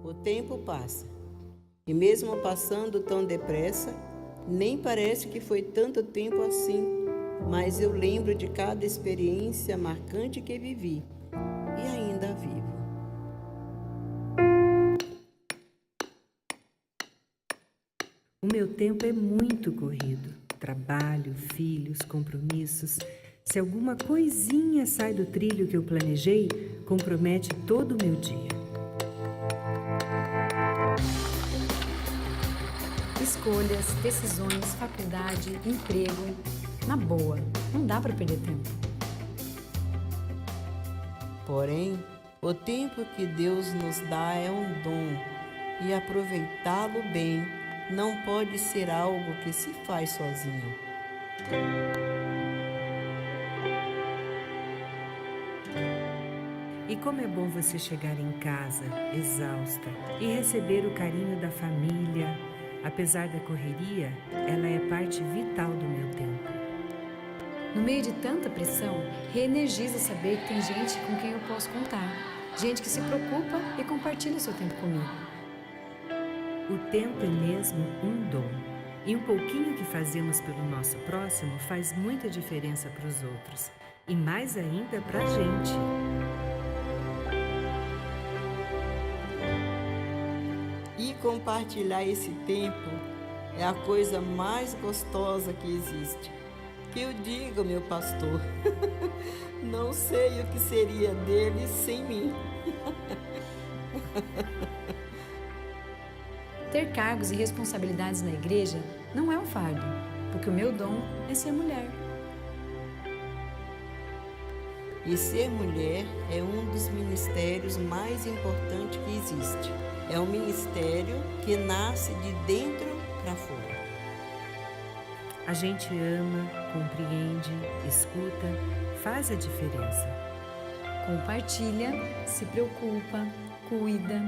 O tempo passa, e mesmo passando tão depressa, nem parece que foi tanto tempo assim, mas eu lembro de cada experiência marcante que vivi e ainda vivo. O meu tempo é muito corrido. Trabalho, filhos, compromissos. Se alguma coisinha sai do trilho que eu planejei, compromete todo o meu dia. Escolhas, decisões, faculdade, emprego. Na boa, não dá para perder tempo. Porém, o tempo que Deus nos dá é um dom, e aproveitá-lo bem não pode ser algo que se faz sozinho. E como é bom você chegar em casa, exausta, e receber o carinho da família. Apesar da correria, ela é parte vital do meu tempo. No meio de tanta pressão, reenergiza saber que tem gente com quem eu posso contar. Gente que se preocupa e compartilha seu tempo comigo. O tempo é mesmo um dom. E um pouquinho que fazemos pelo nosso próximo faz muita diferença para os outros. E mais ainda para a gente. E compartilhar esse tempo é a coisa mais gostosa que existe. Que eu diga, meu pastor, não sei o que seria dele sem mim. Ter cargos e responsabilidades na igreja não é um fardo, porque o meu dom é ser mulher. E ser mulher é um dos ministérios mais importantes que existe. É um ministério que nasce de dentro para fora. A gente ama, compreende, escuta, faz a diferença. Compartilha, se preocupa, cuida.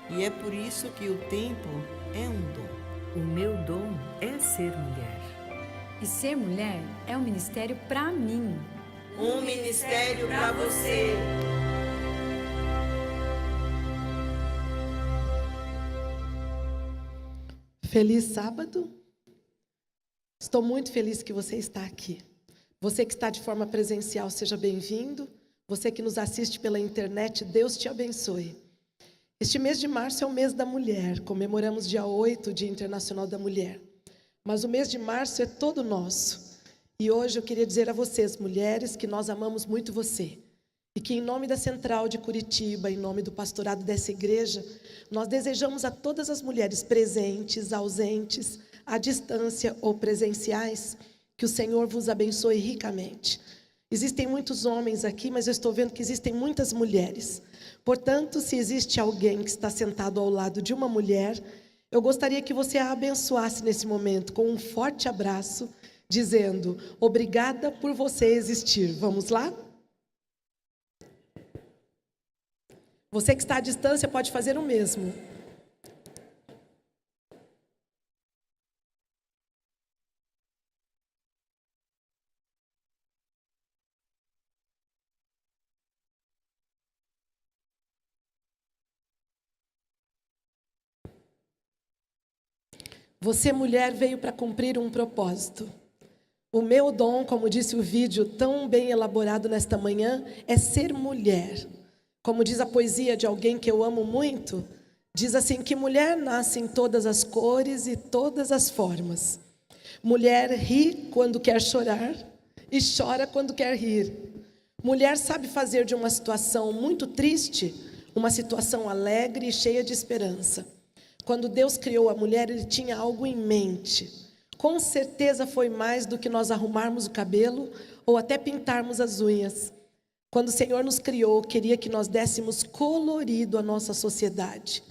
E é por isso que o tempo é um dom. O meu dom é ser mulher. E ser mulher é um ministério para mim. Um ministério para você. Feliz sábado. Estou muito feliz que você está aqui. Você que está de forma presencial, seja bem-vindo. Você que nos assiste pela internet, Deus te abençoe. Este mês de março é o mês da mulher. Comemoramos dia 8, Dia Internacional da Mulher. Mas o mês de março é todo nosso. E hoje eu queria dizer a vocês, mulheres, que nós amamos muito você. E que em nome da Central de Curitiba, em nome do pastorado dessa igreja, nós desejamos a todas as mulheres presentes, ausentes, à distância ou presenciais, que o Senhor vos abençoe ricamente. Existem muitos homens aqui, mas eu estou vendo que existem muitas mulheres. Portanto, se existe alguém que está sentado ao lado de uma mulher, eu gostaria que você a abençoasse nesse momento com um forte abraço, dizendo, obrigada por você existir. Vamos lá? Você que está à distância pode fazer o mesmo. Você, mulher, veio para cumprir um propósito. O meu dom, como disse o vídeo tão bem elaborado nesta manhã, é ser mulher. Como diz a poesia de alguém que eu amo muito, diz assim que mulher nasce em todas as cores e todas as formas. Mulher ri quando quer chorar e chora quando quer rir. Mulher sabe fazer de uma situação muito triste uma situação alegre e cheia de esperança. Quando Deus criou a mulher, Ele tinha algo em mente. Com certeza foi mais do que nós arrumarmos o cabelo ou até pintarmos as unhas. Quando o Senhor nos criou, queria que nós dessemos colorido à nossa sociedade.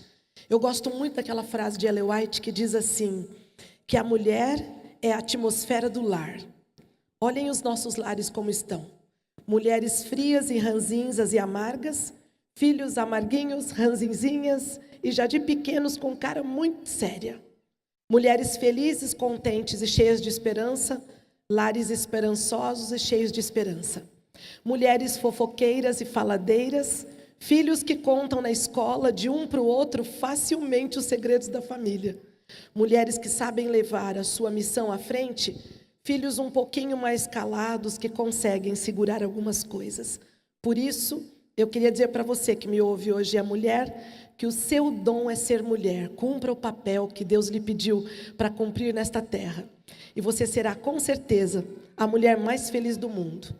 Eu gosto muito daquela frase de Ellen White que diz assim, que a mulher é a atmosfera do lar. Olhem os nossos lares como estão. Mulheres frias e ranzinzas e amargas, filhos amarguinhos, ranzinzinhas e já de pequenos com cara muito séria. Mulheres felizes, contentes e cheias de esperança, lares esperançosos e cheios de esperança. Mulheres fofoqueiras e faladeiras, Filhos que contam na escola de um para o outro facilmente os segredos da família. Mulheres que sabem levar a sua missão à frente. Filhos um pouquinho mais calados que conseguem segurar algumas coisas. Por isso, eu queria dizer para você que me ouve hoje, a mulher, que o seu dom é ser mulher. Cumpra o papel que Deus lhe pediu para cumprir nesta terra. E você será, com certeza, a mulher mais feliz do mundo.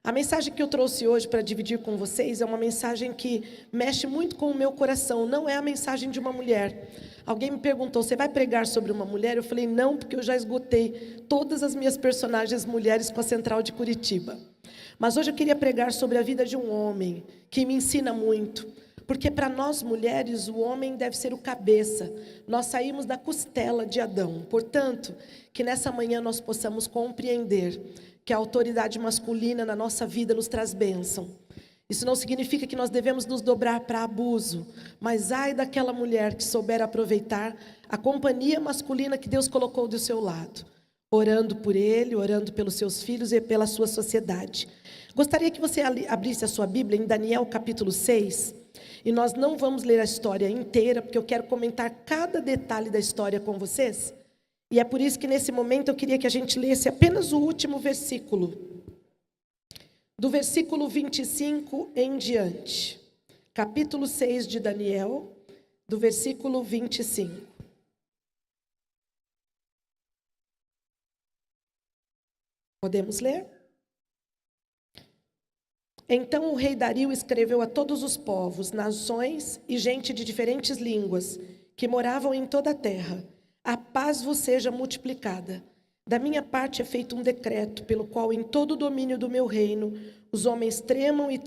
A mensagem que eu trouxe hoje para dividir com vocês é uma mensagem que mexe muito com o meu coração. Não é a mensagem de uma mulher. Alguém me perguntou, você vai pregar sobre uma mulher? Eu falei, não, porque eu já esgotei todas as minhas personagens mulheres com a Central de Curitiba. Mas hoje eu queria pregar sobre a vida de um homem que me ensina muito. Porque para nós mulheres, o homem deve ser o cabeça. Nós saímos da costela de Adão. Portanto, que nessa manhã nós possamos compreender que a autoridade masculina na nossa vida nos traz bênção. Isso não significa que nós devemos nos dobrar para abuso, mas ai daquela mulher que souber aproveitar a companhia masculina que Deus colocou do seu lado, orando por ele, orando pelos seus filhos e pela sua sociedade. Gostaria que você abrisse a sua Bíblia em Daniel capítulo 6, e nós não vamos ler a história inteira, porque eu quero comentar cada detalhe da história com vocês. E é por isso que nesse momento eu queria que a gente lesse apenas o último versículo. Do versículo 25 em diante. Capítulo 6 de Daniel, do versículo 25. Podemos ler? Então o rei Dario escreveu a todos os povos, nações e gente de diferentes línguas, que moravam em toda a terra: a paz vos seja multiplicada. Da minha parte é feito um decreto, pelo qual em todo o domínio do meu reino, os homens tremam e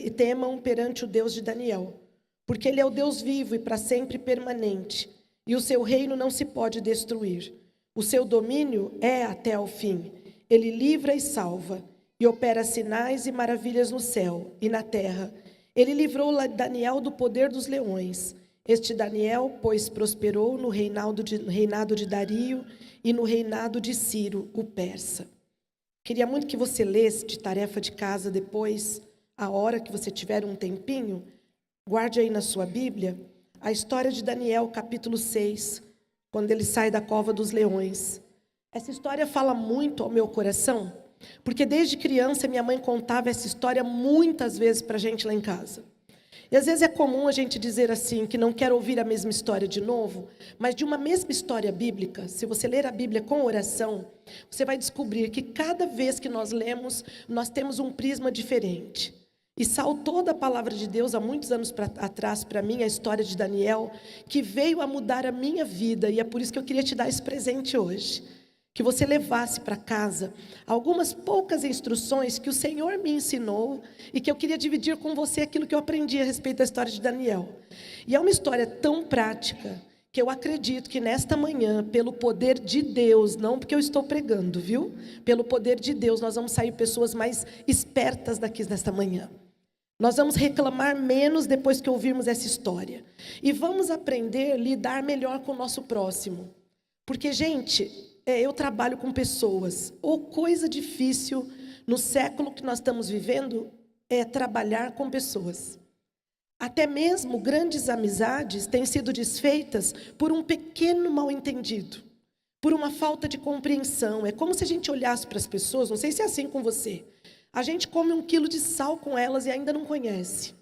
temam perante o Deus de Daniel. Porque ele é o Deus vivo e para sempre permanente, e o seu reino não se pode destruir. O seu domínio é até ao fim. Ele livra e salva, e opera sinais e maravilhas no céu e na terra. Ele livrou Daniel do poder dos leões. Este Daniel, pois, prosperou no reinado de Dario e no reinado de Ciro, o persa. Queria muito que você lesse de tarefa de casa depois, a hora que você tiver um tempinho, guarde aí na sua Bíblia, a história de Daniel, capítulo 6, quando ele sai da cova dos leões. Essa história fala muito ao meu coração, porque desde criança minha mãe contava essa história muitas vezes para a gente lá em casa. E às vezes é comum a gente dizer assim, que não quer ouvir a mesma história de novo, mas de uma mesma história bíblica, se você ler a Bíblia com oração, você vai descobrir que cada vez que nós lemos, nós temos um prisma diferente. E saltou da palavra de Deus há muitos anos atrás para mim a história de Daniel, que veio a mudar a minha vida, e é por isso que eu queria te dar esse presente hoje. Que você levasse para casa algumas poucas instruções que o Senhor me ensinou e que eu queria dividir com você aquilo que eu aprendi a respeito da história de Daniel. E é uma história tão prática que eu acredito que nesta manhã, pelo poder de Deus, não porque eu estou pregando, viu? Pelo poder de Deus, nós vamos sair pessoas mais espertas daqui nesta manhã. Nós vamos reclamar menos depois que ouvirmos essa história. E vamos aprender a lidar melhor com o nosso próximo. Porque, gente, eu trabalho com pessoas. Ou coisa difícil no século que nós estamos vivendo é trabalhar com pessoas. Até mesmo grandes amizades têm sido desfeitas por um pequeno mal-entendido, por uma falta de compreensão. É como se a gente olhasse para as pessoas, não sei se é assim com você, a gente come 1 quilo de sal com elas e ainda não conhece.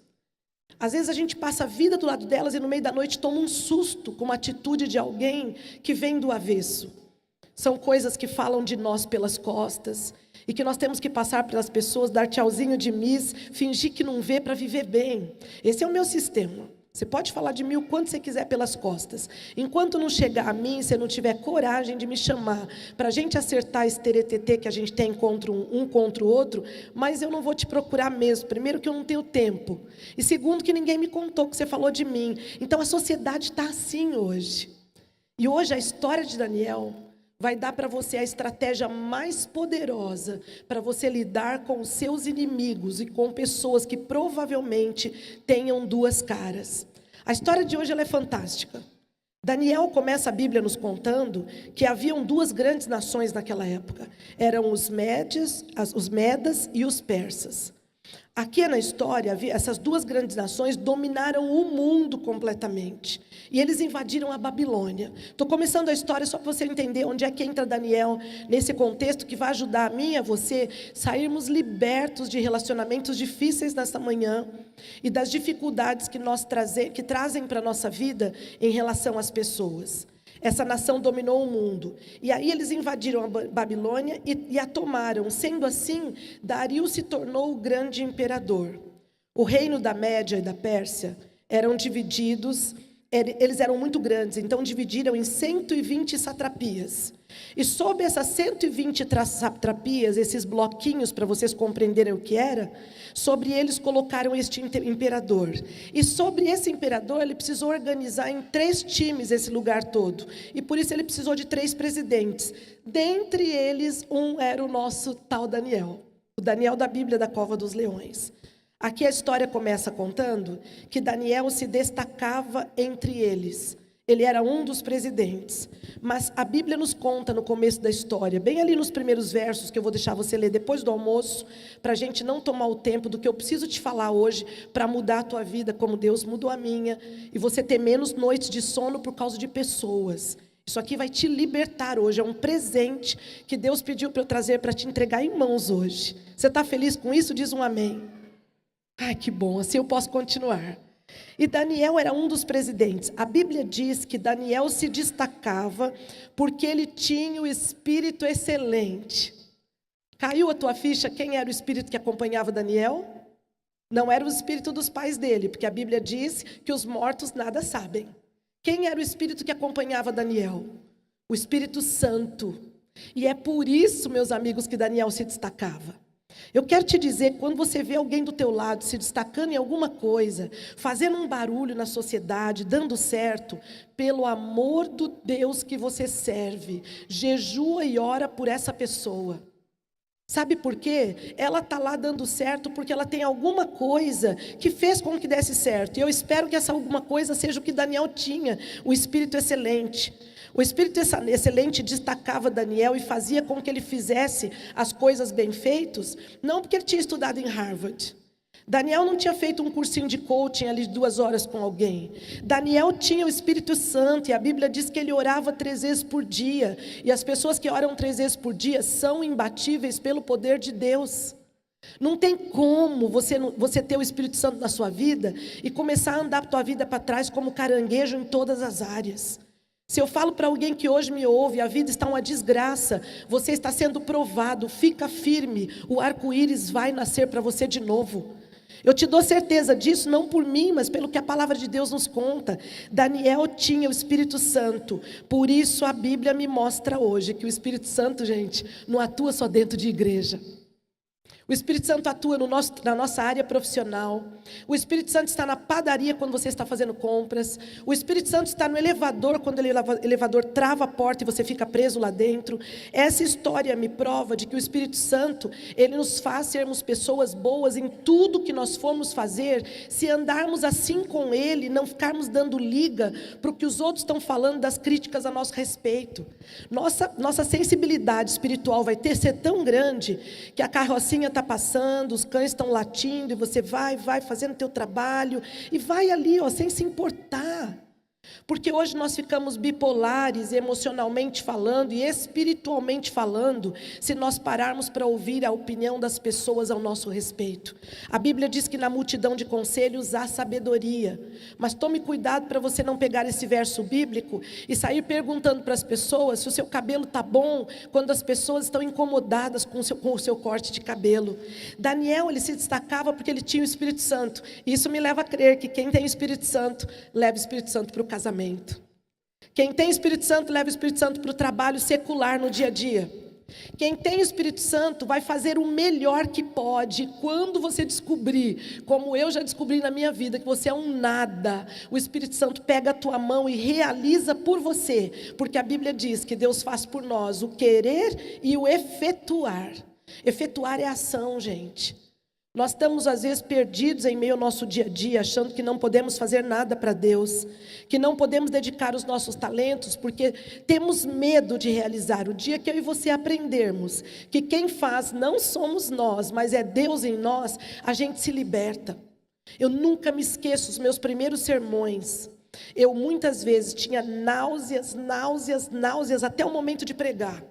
Às vezes a gente passa a vida do lado delas e no meio da noite toma um susto com uma atitude de alguém que vem do avesso. São coisas que falam de nós pelas costas e que nós temos que passar pelas pessoas, dar tchauzinho de miss, fingir que não vê para viver bem. Esse é o meu sistema. Você pode falar de mim o quanto você quiser pelas costas. Enquanto não chegar a mim, você não tiver coragem de me chamar para a gente acertar esse teretetê que a gente tem um contra o outro, mas eu não vou te procurar mesmo. Primeiro que eu não tenho tempo. E segundo que ninguém me contou que você falou de mim. Então a sociedade está assim hoje. E hoje a história de Daniel vai dar para você a estratégia mais poderosa para você lidar com os seus inimigos e com pessoas que provavelmente tenham duas caras. A história de hoje ela é fantástica. Daniel começa a Bíblia nos contando que haviam duas grandes nações naquela época. Eram os Medas e os persas. Aqui na história, essas duas grandes nações dominaram o mundo completamente. E eles invadiram a Babilônia. Estou começando a história só para você entender onde é que entra Daniel nesse contexto que vai ajudar a mim e a você sairmos libertos de relacionamentos difíceis nessa manhã e das dificuldades que trazem para a nossa vida em relação às pessoas. Essa nação dominou o mundo. E aí eles invadiram a Babilônia e a tomaram. Sendo assim, Dario se tornou o grande imperador. O reino da Média e da Pérsia eram divididos, eles eram muito grandes, então dividiram em 120 satrapias. E sob essas 120 satrapias, esses bloquinhos, para vocês compreenderem o que era, sobre eles colocaram este imperador. E sobre esse imperador, ele precisou organizar em 3 times esse lugar todo. E por isso ele precisou de 3 presidentes. Dentre eles, um era o nosso tal Daniel. O Daniel da Bíblia da Cova dos Leões. Aqui a história começa contando que Daniel se destacava entre eles. Ele era um dos presidentes. Mas a Bíblia nos conta no começo da história, bem ali nos primeiros versos, que eu vou deixar você ler depois do almoço, para a gente não tomar o tempo do que eu preciso te falar hoje, para mudar a tua vida como Deus mudou a minha, e você ter menos noites de sono por causa de pessoas. Isso aqui vai te libertar hoje, é um presente que Deus pediu para eu trazer, para te entregar em mãos hoje. Você está feliz com isso? Diz um amém. Ai, que bom, assim eu posso continuar. E Daniel era um dos presidentes. A Bíblia diz que Daniel se destacava porque ele tinha o espírito excelente. Caiu a tua ficha quem era o espírito que acompanhava Daniel? Não era o espírito dos pais dele, porque a Bíblia diz que os mortos nada sabem. Quem era o espírito que acompanhava Daniel? O Espírito Santo. E é por isso, meus amigos, que Daniel se destacava. Eu quero te dizer, quando você vê alguém do teu lado se destacando em alguma coisa, fazendo um barulho na sociedade, dando certo, pelo amor do Deus que você serve, jejua e ora por essa pessoa. Sabe por quê? Ela está lá dando certo porque ela tem alguma coisa que fez com que desse certo. E eu espero que essa alguma coisa seja o que Daniel tinha, o espírito excelente. O Espírito Excelente destacava Daniel e fazia com que ele fizesse as coisas bem feitas, não porque ele tinha estudado em Harvard. Daniel não tinha feito um cursinho de coaching ali de 2 horas com alguém. Daniel tinha o Espírito Santo e a Bíblia diz que ele orava 3 vezes por dia. E as pessoas que oram 3 vezes por dia são imbatíveis pelo poder de Deus. Não tem como você ter o Espírito Santo na sua vida e começar a andar a tua vida para trás como caranguejo em todas as áreas. Se eu falo para alguém que hoje me ouve, a vida está uma desgraça, você está sendo provado, fica firme, o arco-íris vai nascer para você de novo. Eu te dou certeza disso, não por mim, mas pelo que a palavra de Deus nos conta. Daniel tinha o Espírito Santo, por isso a Bíblia me mostra hoje que o Espírito Santo, gente, não atua só dentro de igreja. O Espírito Santo atua na nossa área profissional. O Espírito Santo está na padaria quando você está fazendo compras. O Espírito Santo está no elevador quando o elevador trava a porta e você fica preso lá dentro. Essa história me prova de que o Espírito Santo, ele nos faz sermos pessoas boas em tudo que nós formos fazer, se andarmos assim com ele, não ficarmos dando liga para o que os outros estão falando das críticas a nosso respeito. Nossa sensibilidade espiritual vai ser tão grande que a carrocinha está passando, os cães estão latindo e você vai fazendo o teu trabalho e vai ali, sem se importar. Porque hoje nós ficamos bipolares, emocionalmente falando e espiritualmente falando, se nós pararmos para ouvir a opinião das pessoas ao nosso respeito. A Bíblia diz que na multidão de conselhos há sabedoria. Mas tome cuidado para você não pegar esse verso bíblico e sair perguntando para as pessoas se o seu cabelo está bom, quando as pessoas estão incomodadas com o seu corte de cabelo. Daniel, ele se destacava porque ele tinha o Espírito Santo. Isso me leva a crer que quem tem o Espírito Santo, leva o Espírito Santo para o casamento. Quem tem Espírito Santo leva o Espírito Santo para o trabalho secular no dia a dia. Quem tem o Espírito Santo vai fazer o melhor que pode. Quando você descobrir, como eu já descobri na minha vida, que você é um nada, o Espírito Santo pega a tua mão e realiza por você, porque a Bíblia diz que Deus faz por nós o querer e o efetuar. Efetuar é ação, gente. Nós estamos, às vezes, perdidos em meio ao nosso dia a dia, achando que não podemos fazer nada para Deus, que não podemos dedicar os nossos talentos, porque temos medo de realizar. O dia que eu e você aprendermos que quem faz não somos nós, mas é Deus em nós, a gente se liberta. Eu nunca me esqueço os meus primeiros sermões. Eu muitas vezes tinha náuseas até o momento de pregar.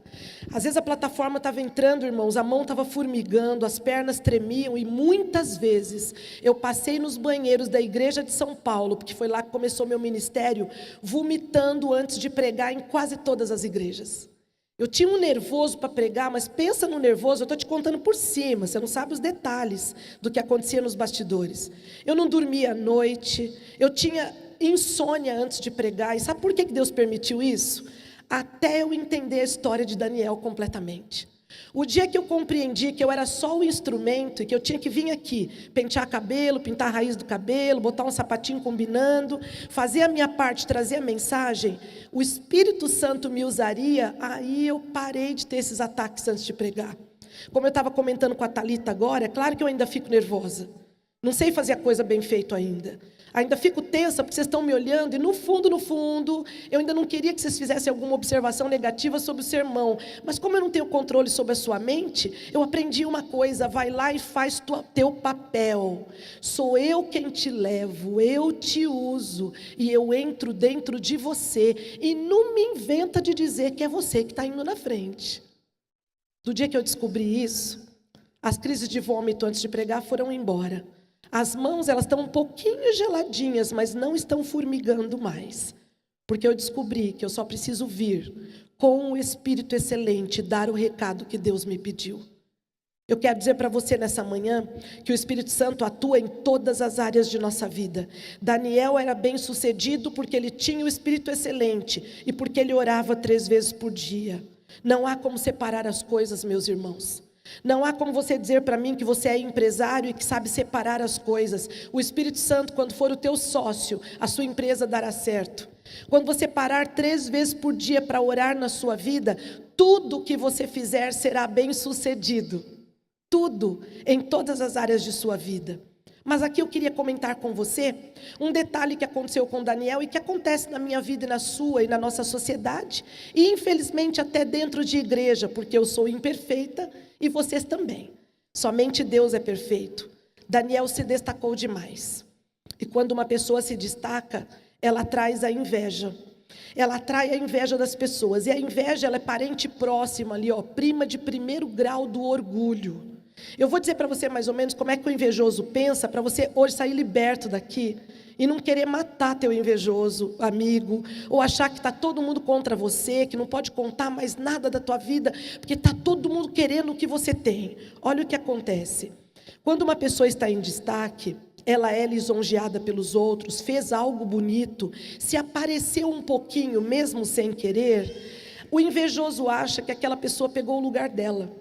Às vezes a plataforma estava entrando, irmãos, a mão estava formigando, as pernas tremiam, e muitas vezes eu passei nos banheiros da igreja de São Paulo, porque foi lá que começou meu ministério, vomitando antes de pregar em quase todas as igrejas. Eu tinha um nervoso para pregar, mas pensa no nervoso, eu estou te contando por cima, você não sabe os detalhes do que acontecia nos bastidores. Eu não dormia à noite, eu tinha insônia antes de pregar. E sabe por que Deus permitiu isso? Até eu entender a história de Daniel completamente. O dia que eu compreendi que eu era só o instrumento e que eu tinha que vir aqui, pentear cabelo, pintar a raiz do cabelo, botar um sapatinho combinando, fazer a minha parte, trazer a mensagem, o Espírito Santo me usaria, aí eu parei de ter esses ataques antes de pregar. Como eu estava comentando com a Thalita agora, é claro que eu ainda fico nervosa. Não sei fazer a coisa bem feita ainda. Ainda fico tensa porque vocês estão me olhando e no fundo, eu ainda não queria que vocês fizessem alguma observação negativa sobre o sermão. Mas como eu não tenho controle sobre a sua mente, eu aprendi uma coisa: vai lá e faz teu papel. Sou eu quem te levo, eu te uso e eu entro dentro de você. E não me inventa de dizer que é você que está indo na frente. Do dia que eu descobri isso, as crises de vômito antes de pregar foram embora. As mãos, elas estão um pouquinho geladinhas, mas não estão formigando mais. Porque eu descobri que eu só preciso vir com o Espírito excelente, dar o recado que Deus me pediu. Eu quero dizer para você nessa manhã que o Espírito Santo atua em todas as áreas de nossa vida. Daniel era bem sucedido porque ele tinha o Espírito excelente e porque ele orava 3 vezes por dia. Não há como separar as coisas, meus irmãos. Não há como você dizer para mim que você é empresário e que sabe separar as coisas. O Espírito Santo, quando for o teu sócio, a sua empresa dará certo. Quando você parar 3 vezes por dia para orar na sua vida, tudo que você fizer será bem sucedido. Tudo, em todas as áreas de sua vida. Mas aqui eu queria comentar com você um detalhe que aconteceu com Daniel e que acontece na minha vida e na sua e na nossa sociedade. E infelizmente até dentro de igreja, porque eu sou imperfeita e vocês também. Somente Deus é perfeito. Daniel se destacou demais. E quando uma pessoa se destaca, ela traz a inveja. Ela atrai a inveja das pessoas. E a inveja, ela é parente próxima ali, prima de 1º grau do orgulho. Eu vou dizer para você mais ou menos como é que o invejoso pensa, para você hoje sair liberto daqui e não querer matar teu invejoso amigo, ou achar que está todo mundo contra você, que não pode contar mais nada da tua vida, porque está todo mundo querendo o que você tem. Olha o que acontece. Quando uma pessoa está em destaque, ela é lisonjeada pelos outros, fez algo bonito, se apareceu um pouquinho, mesmo sem querer, o invejoso acha que aquela pessoa pegou o lugar dela.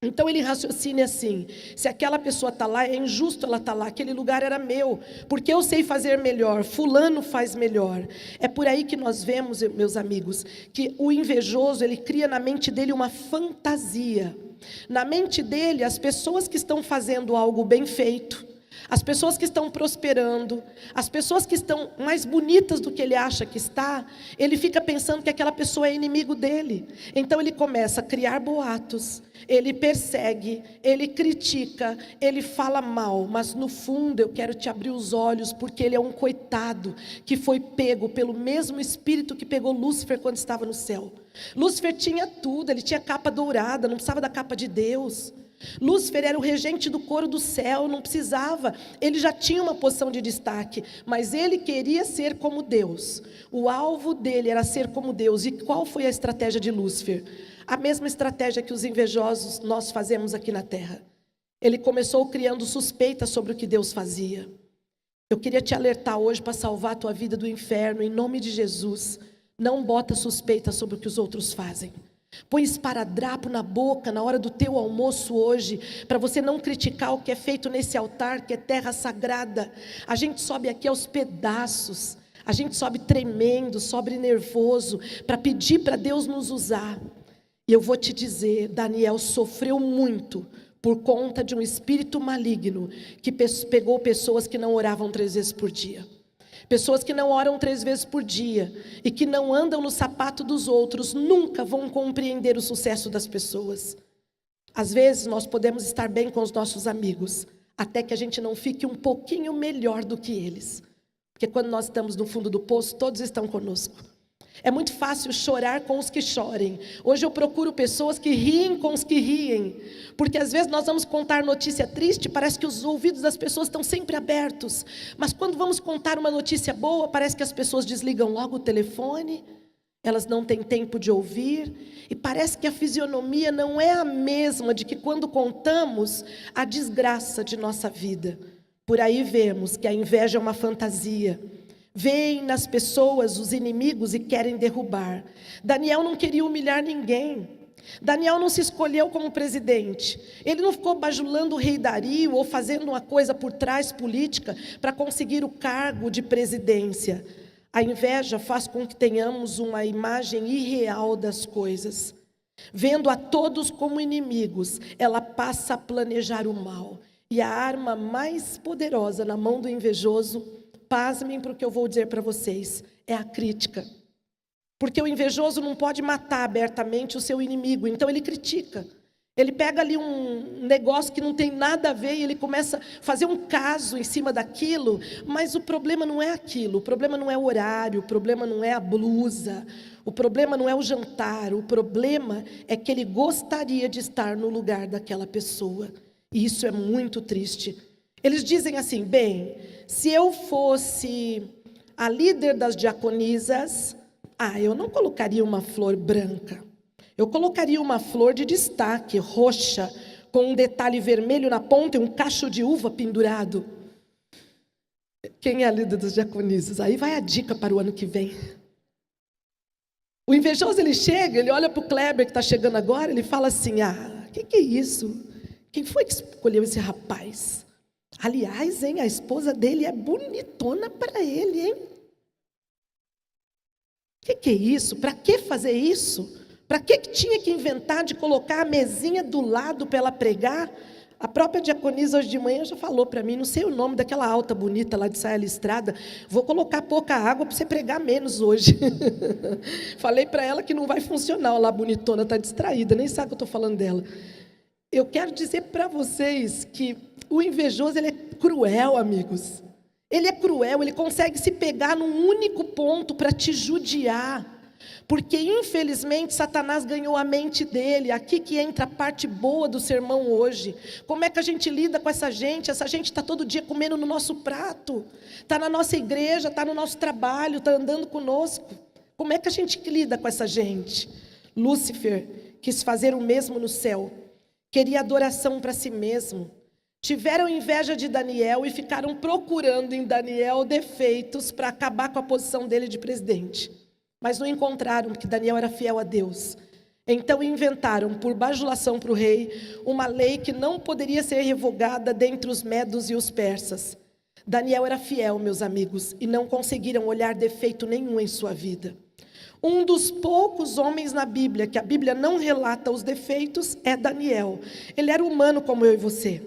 Então ele raciocina assim: se aquela pessoa está lá, é injusto ela estar lá, aquele lugar era meu, porque eu sei fazer melhor, fulano faz melhor. É por aí que nós vemos, meus amigos, que o invejoso, ele cria na mente dele uma fantasia. Na mente dele, as pessoas que estão fazendo algo bem feito, as pessoas que estão prosperando, as pessoas que estão mais bonitas do que ele acha que está, ele fica pensando que aquela pessoa é inimigo dele. Então ele começa a criar boatos, ele persegue, ele critica, ele fala mal. Mas no fundo eu quero te abrir os olhos, porque ele é um coitado que foi pego pelo mesmo espírito que pegou Lúcifer quando estava no céu. Lúcifer tinha tudo, ele tinha capa dourada, não precisava da capa de Deus. Lúcifer era o regente do coro do céu, não precisava, ele já tinha uma posição de destaque, mas ele queria ser como Deus. O alvo dele era ser como Deus. E qual foi a estratégia de Lúcifer? A mesma estratégia que os invejosos nós fazemos aqui na terra. Ele começou criando suspeitas sobre o que Deus fazia. Eu queria te alertar hoje para salvar a tua vida do inferno, em nome de Jesus. Não bota suspeita sobre o que os outros fazem. Põe esparadrapo na boca na hora do teu almoço hoje, para você não criticar o que é feito nesse altar, que é terra sagrada. A gente sobe aqui aos pedaços, a gente sobe tremendo, sobe nervoso, para pedir para Deus nos usar. E eu vou te dizer, Daniel sofreu muito por conta de um espírito maligno que pegou pessoas que não oravam 3 vezes por dia. Pessoas que não oram 3 vezes por dia e que não andam no sapato dos outros, nunca vão compreender o sucesso das pessoas. Às vezes nós podemos estar bem com os nossos amigos, até que a gente não fique um pouquinho melhor do que eles. Porque quando nós estamos no fundo do poço, todos estão conosco. É muito fácil chorar com os que chorem. Hoje eu procuro pessoas que riem com os que riem. Porque às vezes nós vamos contar notícia triste, parece que os ouvidos das pessoas estão sempre abertos. Mas quando vamos contar uma notícia boa, parece que as pessoas desligam logo o telefone. Elas não têm tempo de ouvir. E parece que a fisionomia não é a mesma de que quando contamos a desgraça de nossa vida. Por aí vemos que a inveja é uma fantasia. Veem nas pessoas os inimigos e querem derrubar. Daniel não queria humilhar ninguém. Daniel não se escolheu como presidente. Ele não ficou bajulando o rei Dario ou fazendo uma coisa por trás política para conseguir o cargo de presidência. A inveja faz com que tenhamos uma imagem irreal das coisas. Vendo a todos como inimigos, ela passa a planejar o mal. E a arma mais poderosa na mão do invejoso, pasmem para o que eu vou dizer para vocês, é a crítica. Porque o invejoso não pode matar abertamente o seu inimigo, então ele critica. Ele pega ali um negócio que não tem nada a ver e ele começa a fazer um caso em cima daquilo, mas o problema não é aquilo, o problema não é o horário, o problema não é a blusa, o problema não é o jantar, o problema é que ele gostaria de estar no lugar daquela pessoa. E isso é muito triste. Eles dizem assim, bem, se eu fosse a líder das diaconisas, eu não colocaria uma flor branca. Eu colocaria uma flor de destaque, roxa, com um detalhe vermelho na ponta e um cacho de uva pendurado. Quem é a líder das diaconisas? Aí vai a dica para o ano que vem. O invejoso, ele chega, ele olha para o Kleber que está chegando agora, ele fala assim, que é isso? Quem foi que escolheu esse rapaz? Aliás, a esposa dele é bonitona para ele, hein? Que é isso? Para que fazer isso? Para que tinha que inventar de colocar a mesinha do lado para ela pregar? A própria diaconisa hoje de manhã já falou para mim, não sei o nome daquela alta bonita lá de saia listrada, vou colocar pouca água para você pregar menos hoje. Falei para ela que não vai funcionar, lá bonitona, está distraída, nem sabe que eu estou falando dela. Eu quero dizer para vocês que o invejoso, ele é cruel, amigos. Ele é cruel, ele consegue se pegar num único ponto para te judiar. Porque, infelizmente, Satanás ganhou a mente dele. Aqui que entra a parte boa do sermão hoje. Como é que a gente lida com essa gente? Essa gente está todo dia comendo no nosso prato. Está na nossa igreja, está no nosso trabalho, está andando conosco. Como é que a gente lida com essa gente? Lúcifer quis fazer o mesmo no céu. Queria adoração para si mesmo. Tiveram inveja de Daniel e ficaram procurando em Daniel defeitos para acabar com a posição dele de presidente. Mas não encontraram, porque Daniel era fiel a Deus. Então inventaram, por bajulação para o rei, uma lei que não poderia ser revogada dentre os medos e os persas. Daniel era fiel, meus amigos, e não conseguiram olhar defeito nenhum em sua vida. Um dos poucos homens na Bíblia, que a Bíblia não relata os defeitos, é Daniel. Ele era humano como eu e você.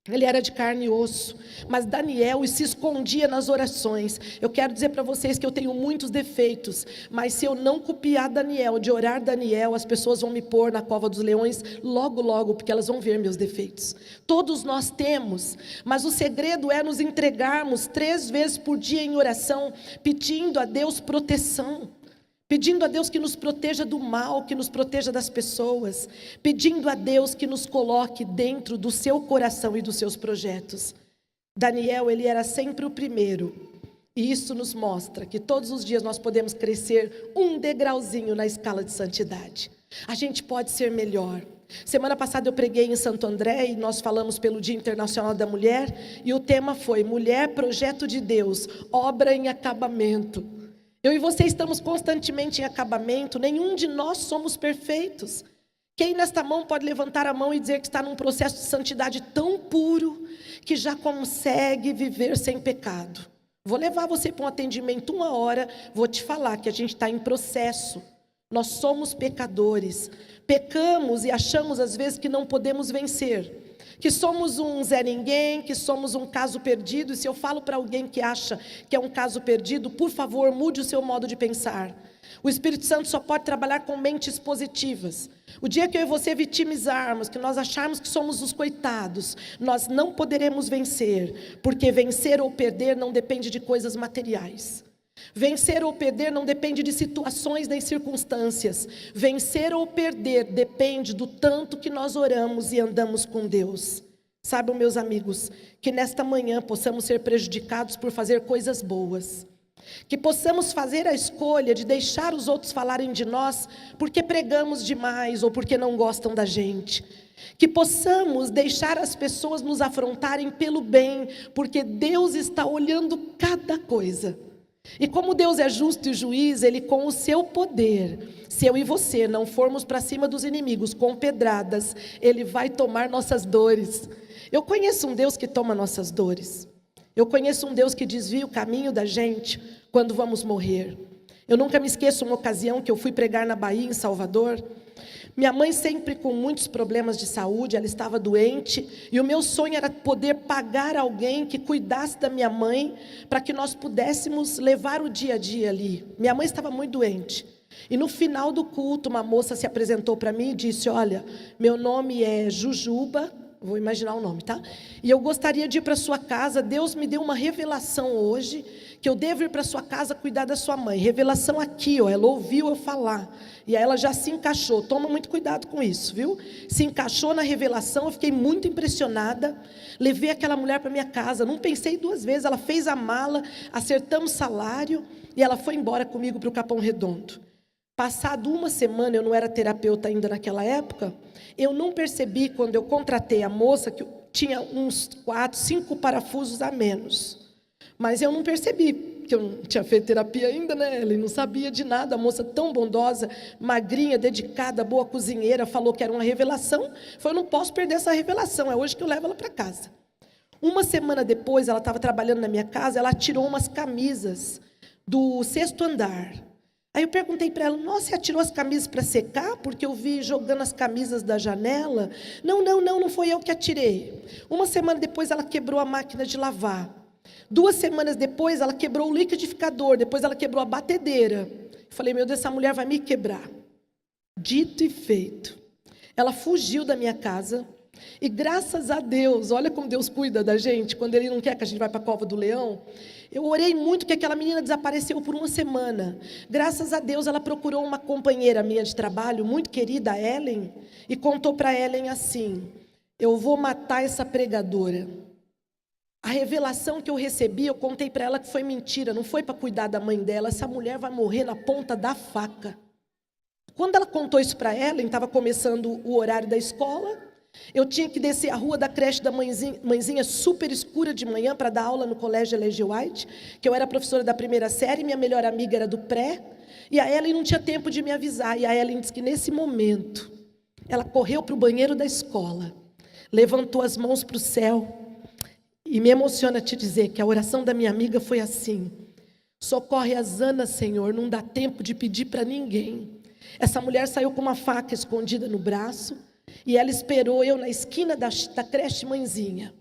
Ele era de carne e osso, mas Daniel se escondia nas orações. Eu quero dizer para vocês que eu tenho muitos defeitos, mas se eu não copiar Daniel, de orar Daniel, as pessoas vão me pôr na cova dos leões logo, logo, porque elas vão ver meus defeitos. Todos nós temos, mas o segredo é nos entregarmos 3 vezes por dia em oração, pedindo a Deus proteção. Pedindo a Deus que nos proteja do mal, que nos proteja das pessoas. Pedindo a Deus que nos coloque dentro do seu coração e dos seus projetos. Daniel, ele era sempre o primeiro. E isso nos mostra que todos os dias nós podemos crescer um degrauzinho na escala de santidade. A gente pode ser melhor. Semana passada eu preguei em Santo André e nós falamos pelo Dia Internacional da Mulher. E o tema foi Mulher, Projeto de Deus, Obra em Acabamento. Eu e você estamos constantemente em acabamento, nenhum de nós somos perfeitos. Quem nesta mão pode levantar a mão e dizer que está num processo de santidade tão puro que já consegue viver sem pecado? Vou levar você para um atendimento 1 hora, vou te falar que a gente está em processo. Nós somos pecadores. Pecamos e achamos às vezes que não podemos vencer, que somos um Zé Ninguém, que somos um caso perdido. E se eu falo para alguém que acha que é um caso perdido, por favor, mude o seu modo de pensar. O Espírito Santo só pode trabalhar com mentes positivas. O dia que eu e você vitimizarmos, que nós acharmos que somos os coitados, nós não poderemos vencer, porque vencer ou perder não depende de coisas materiais. Vencer ou perder não depende de situações nem circunstâncias. Vencer ou perder depende do tanto que nós oramos e andamos com Deus. Sabe, meus amigos, que nesta manhã possamos ser prejudicados por fazer coisas boas. Que possamos fazer a escolha de deixar os outros falarem de nós porque pregamos demais ou porque não gostam da gente. Que possamos deixar as pessoas nos afrontarem pelo bem, porque Deus está olhando cada coisa. E como Deus é justo e juiz, Ele com o seu poder, se eu e você não formos para cima dos inimigos com pedradas, Ele vai tomar nossas dores. Eu conheço um Deus que toma nossas dores. Eu conheço um Deus que desvia o caminho da gente quando vamos morrer. Eu nunca me esqueço uma ocasião que eu fui pregar na Bahia, em Salvador. Minha mãe sempre com muitos problemas de saúde, ela estava doente, e o meu sonho era poder pagar alguém que cuidasse da minha mãe, para que nós pudéssemos levar o dia a dia ali. Minha mãe estava muito doente, e no final do culto, uma moça se apresentou para mim e disse: olha, meu nome é Jujuba, vou imaginar o nome, tá? E eu gostaria de ir para sua casa, Deus me deu uma revelação hoje, que eu devo ir para sua casa cuidar da sua mãe. Revelação aqui, ó, ela ouviu eu falar, e aí ela já se encaixou. Toma muito cuidado com isso, viu? Se encaixou na revelação, eu fiquei muito impressionada. Levei aquela mulher para minha casa, não pensei duas vezes. Ela fez a mala, acertamos salário, e ela foi embora comigo para o Capão Redondo. Passado uma semana, eu não era terapeuta ainda naquela época, eu não percebi quando eu contratei a moça que tinha uns 4, 5 parafusos a menos. Mas eu não percebi, porque eu não tinha feito terapia ainda, né? Ela não sabia de nada. A moça tão bondosa, magrinha, dedicada, boa cozinheira, falou que era uma revelação. Eu não posso perder essa revelação, é hoje que eu levo ela para casa. Uma semana depois, ela estava trabalhando na minha casa, ela tirou umas camisas do 6º andar. Aí eu perguntei para ela: nossa, você tirou as camisas para secar? Porque eu vi jogando as camisas da janela. Não foi eu que atirei. Uma semana depois, ela quebrou a máquina de lavar. 2 semanas depois, ela quebrou o liquidificador. Depois, ela quebrou a batedeira. Eu falei: meu Deus, essa mulher vai me quebrar. Dito e feito. Ela fugiu da minha casa. E graças a Deus, olha como Deus cuida da gente, quando Ele não quer que a gente vá para a cova do leão. Eu orei muito que aquela menina desapareceu por uma semana. Graças a Deus, ela procurou uma companheira minha de trabalho, muito querida, a Ellen, e contou para a Ellen assim: eu vou matar essa pregadora. A revelação que eu recebi, eu contei para ela que foi mentira, não foi para cuidar da mãe dela. Essa mulher vai morrer na ponta da faca. Quando ela contou isso para ela, estava começando o horário da escola, eu tinha que descer a rua da creche da mãezinha super escura de manhã para dar aula no colégio Ellen White, que eu era professora da 1ª série, minha melhor amiga era do pré, e a Ellen não tinha tempo de me avisar. E a Ellen disse que nesse momento, ela correu para o banheiro da escola, levantou as mãos para o céu, e me emociona te dizer que a oração da minha amiga foi assim: socorre a Zana, Senhor, não dá tempo de pedir para ninguém. Essa mulher saiu com uma faca escondida no braço, e ela esperou eu na esquina da creche mãezinha.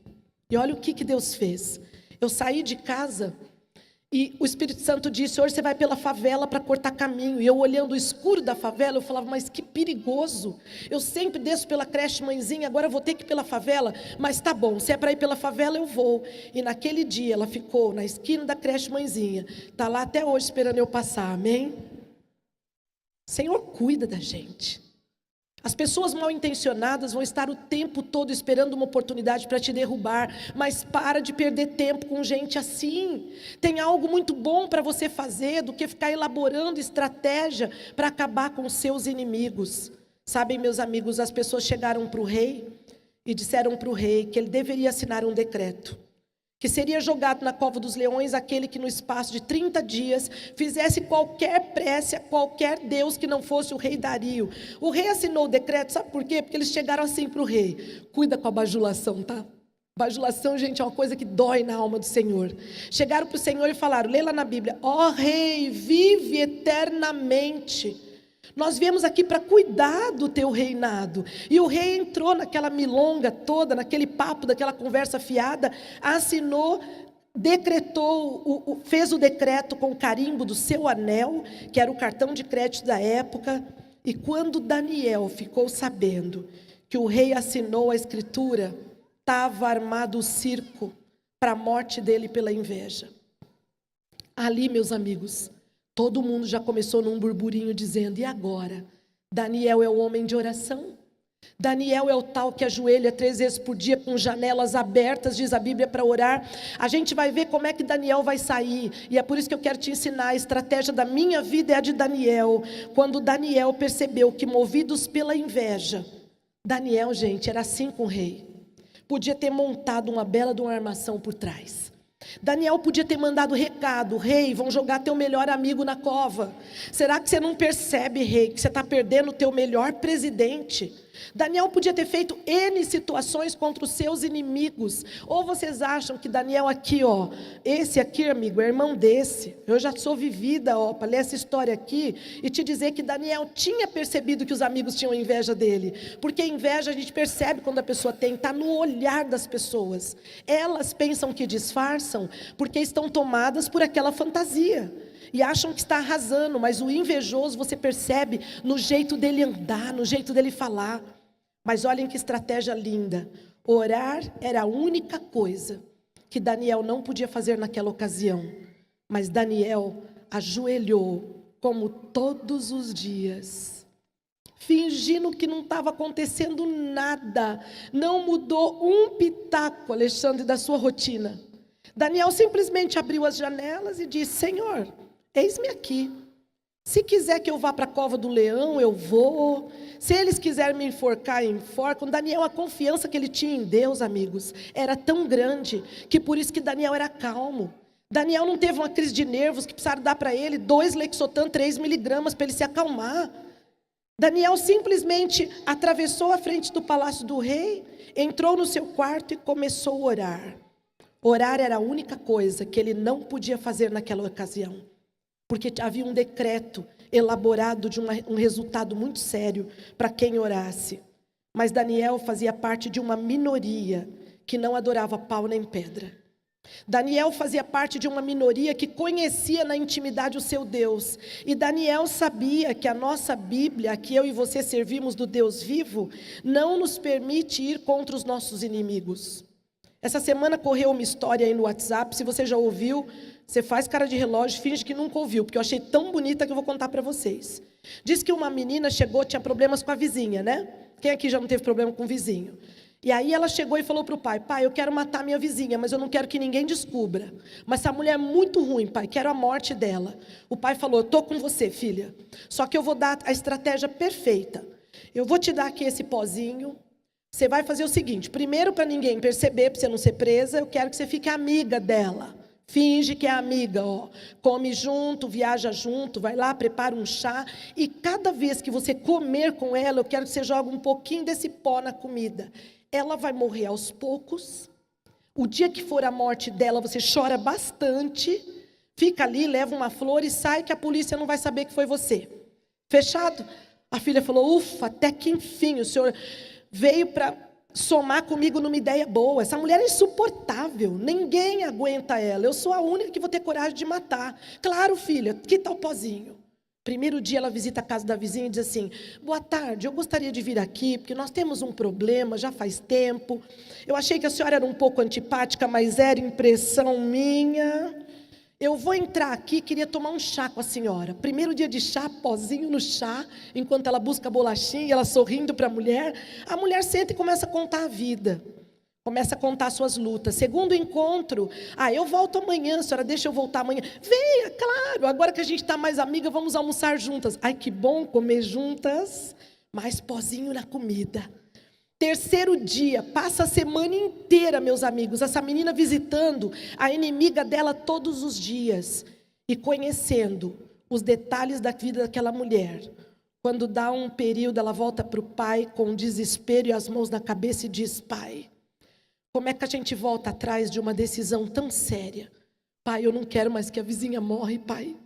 E olha o que Deus fez. Eu saí de casa e o Espírito Santo disse: hoje você vai pela favela para cortar caminho. E eu olhando o escuro da favela, eu falava: mas que perigoso. Eu sempre desço pela creche mãezinha, agora eu vou ter que ir pela favela. Mas tá bom, se é para ir pela favela, eu vou. E naquele dia ela ficou na esquina da creche mãezinha. Está lá até hoje esperando eu passar, amém? O Senhor cuida da gente. As pessoas mal intencionadas vão estar o tempo todo esperando uma oportunidade para te derrubar, mas para de perder tempo com gente assim. Tem algo muito bom para você fazer do que ficar elaborando estratégia para acabar com os seus inimigos. Sabem, meus amigos, as pessoas chegaram para o rei e disseram para o rei que ele deveria assinar um decreto, que seria jogado na cova dos leões aquele que no espaço de 30 dias fizesse qualquer prece a qualquer deus que não fosse o rei Dario. O rei assinou o decreto, sabe por quê? Porque eles chegaram assim para o rei: cuida com a bajulação, tá? Bajulação, gente, é uma coisa que dói na alma do Senhor. Chegaram para o Senhor e falaram, lê lá na Bíblia: ó rei, vive eternamente. Nós viemos aqui para cuidar do teu reinado. E o rei entrou naquela milonga toda, naquele papo, daquela conversa fiada, assinou, decretou, fez o decreto com o carimbo do seu anel, que era o cartão de crédito da época. E quando Daniel ficou sabendo que o rei assinou a escritura, estava armado o circo para a morte dele pela inveja. Ali, meus amigos, todo mundo já começou num burburinho dizendo: e agora? Daniel é o homem de oração? Daniel é o tal que ajoelha 3 vezes por dia com janelas abertas, diz a Bíblia, para orar. A gente vai ver como é que Daniel vai sair. E é por isso que eu quero te ensinar. A estratégia da minha vida é a de Daniel. Quando Daniel percebeu que, movidos pela inveja, Daniel, gente, era assim com o rei. Podia ter montado uma bela de uma armação por trás. Daniel podia ter mandado recado: rei, vão jogar teu melhor amigo na cova. Será que você não percebe, rei, que você está perdendo o teu melhor presidente? Daniel podia ter feito N situações contra os seus inimigos. Ou vocês acham que Daniel aqui, ó, esse aqui, amigo, é irmão desse. Eu já sou vivida, ó, para ler essa história aqui e te dizer que Daniel tinha percebido que os amigos tinham inveja dele. Porque inveja a gente percebe quando a pessoa tem, está no olhar das pessoas. Elas pensam que disfarçam porque estão tomadas por aquela fantasia. E acham que está arrasando, mas o invejoso você percebe no jeito dele andar, no jeito dele falar. Mas olhem que estratégia linda. Orar era a única coisa que Daniel não podia fazer naquela ocasião. Mas Daniel ajoelhou como todos os dias, fingindo que não estava acontecendo nada. Não mudou um pitaco, Alexandre, da sua rotina. Daniel simplesmente abriu as janelas e disse: Senhor, eis-me aqui. Se quiser que eu vá para a cova do leão, eu vou. Se eles quiserem me enforcar, enforcam. Daniel, a confiança que ele tinha em Deus, amigos, era tão grande, que por isso que Daniel era calmo. Daniel não teve uma crise de nervos que precisaram dar para ele 2 Lexotan 3 miligramas para ele se acalmar. Daniel simplesmente atravessou a frente do palácio do rei, entrou no seu quarto e começou a orar. Orar era a única coisa que ele não podia fazer naquela ocasião. Porque havia um decreto elaborado de um resultado muito sério para quem orasse. Mas Daniel fazia parte de uma minoria que não adorava pau nem pedra. Daniel fazia parte de uma minoria que conhecia na intimidade o seu Deus. E Daniel sabia que a nossa Bíblia, que eu e você servimos do Deus vivo, não nos permite ir contra os nossos inimigos. Essa semana correu uma história aí no WhatsApp, se você já ouviu, você faz cara de relógio, finge que nunca ouviu, porque eu achei tão bonita que eu vou contar para vocês. Diz que uma menina chegou, tinha problemas com a vizinha, né? Quem aqui já não teve problema com o vizinho? E aí ela chegou e falou para o pai: pai, eu quero matar minha vizinha, mas eu não quero que ninguém descubra. Mas essa mulher é muito ruim, pai, quero a morte dela. O pai falou: estou com você, filha, só que eu vou dar a estratégia perfeita. Eu vou te dar aqui esse pozinho. Você vai fazer o seguinte: primeiro, para ninguém perceber, para você não ser presa, eu quero que você fique amiga dela. Finge que é amiga, ó. Come junto, viaja junto, vai lá, prepara um chá. E cada vez que você comer com ela, eu quero que você jogue um pouquinho desse pó na comida. Ela vai morrer aos poucos. O dia que for a morte dela, você chora bastante. Fica ali, leva uma flor e sai, que a polícia não vai saber que foi você. Fechado? A filha falou: ufa, até que enfim o senhor veio para somar comigo numa ideia boa. Essa mulher é insuportável, ninguém aguenta ela. Eu sou a única que vou ter coragem de matar. Claro, filha, que tal o pozinho? Primeiro dia ela visita a casa da vizinha e diz assim: boa tarde, eu gostaria de vir aqui, porque nós temos um problema, já faz tempo. Eu achei que a senhora era um pouco antipática, mas era impressão minha. Eu vou entrar aqui, queria tomar um chá com a senhora. Primeiro dia de chá, pozinho no chá, enquanto ela busca a bolachinha, ela sorrindo para a mulher senta e começa a contar a vida. Começa a contar suas lutas. Segundo encontro: eu volto amanhã, a senhora deixa eu voltar amanhã. Venha, claro, agora que a gente está mais amiga, vamos almoçar juntas. Ai, que bom comer juntas, mais pozinho na comida. Terceiro dia, passa a semana inteira, meus amigos, essa menina visitando a inimiga dela todos os dias e conhecendo os detalhes da vida daquela mulher. Quando dá um período, ela volta para o pai com desespero e as mãos na cabeça e diz: pai, como é que a gente volta atrás de uma decisão tão séria? Pai, eu não quero mais que a vizinha morre, pai.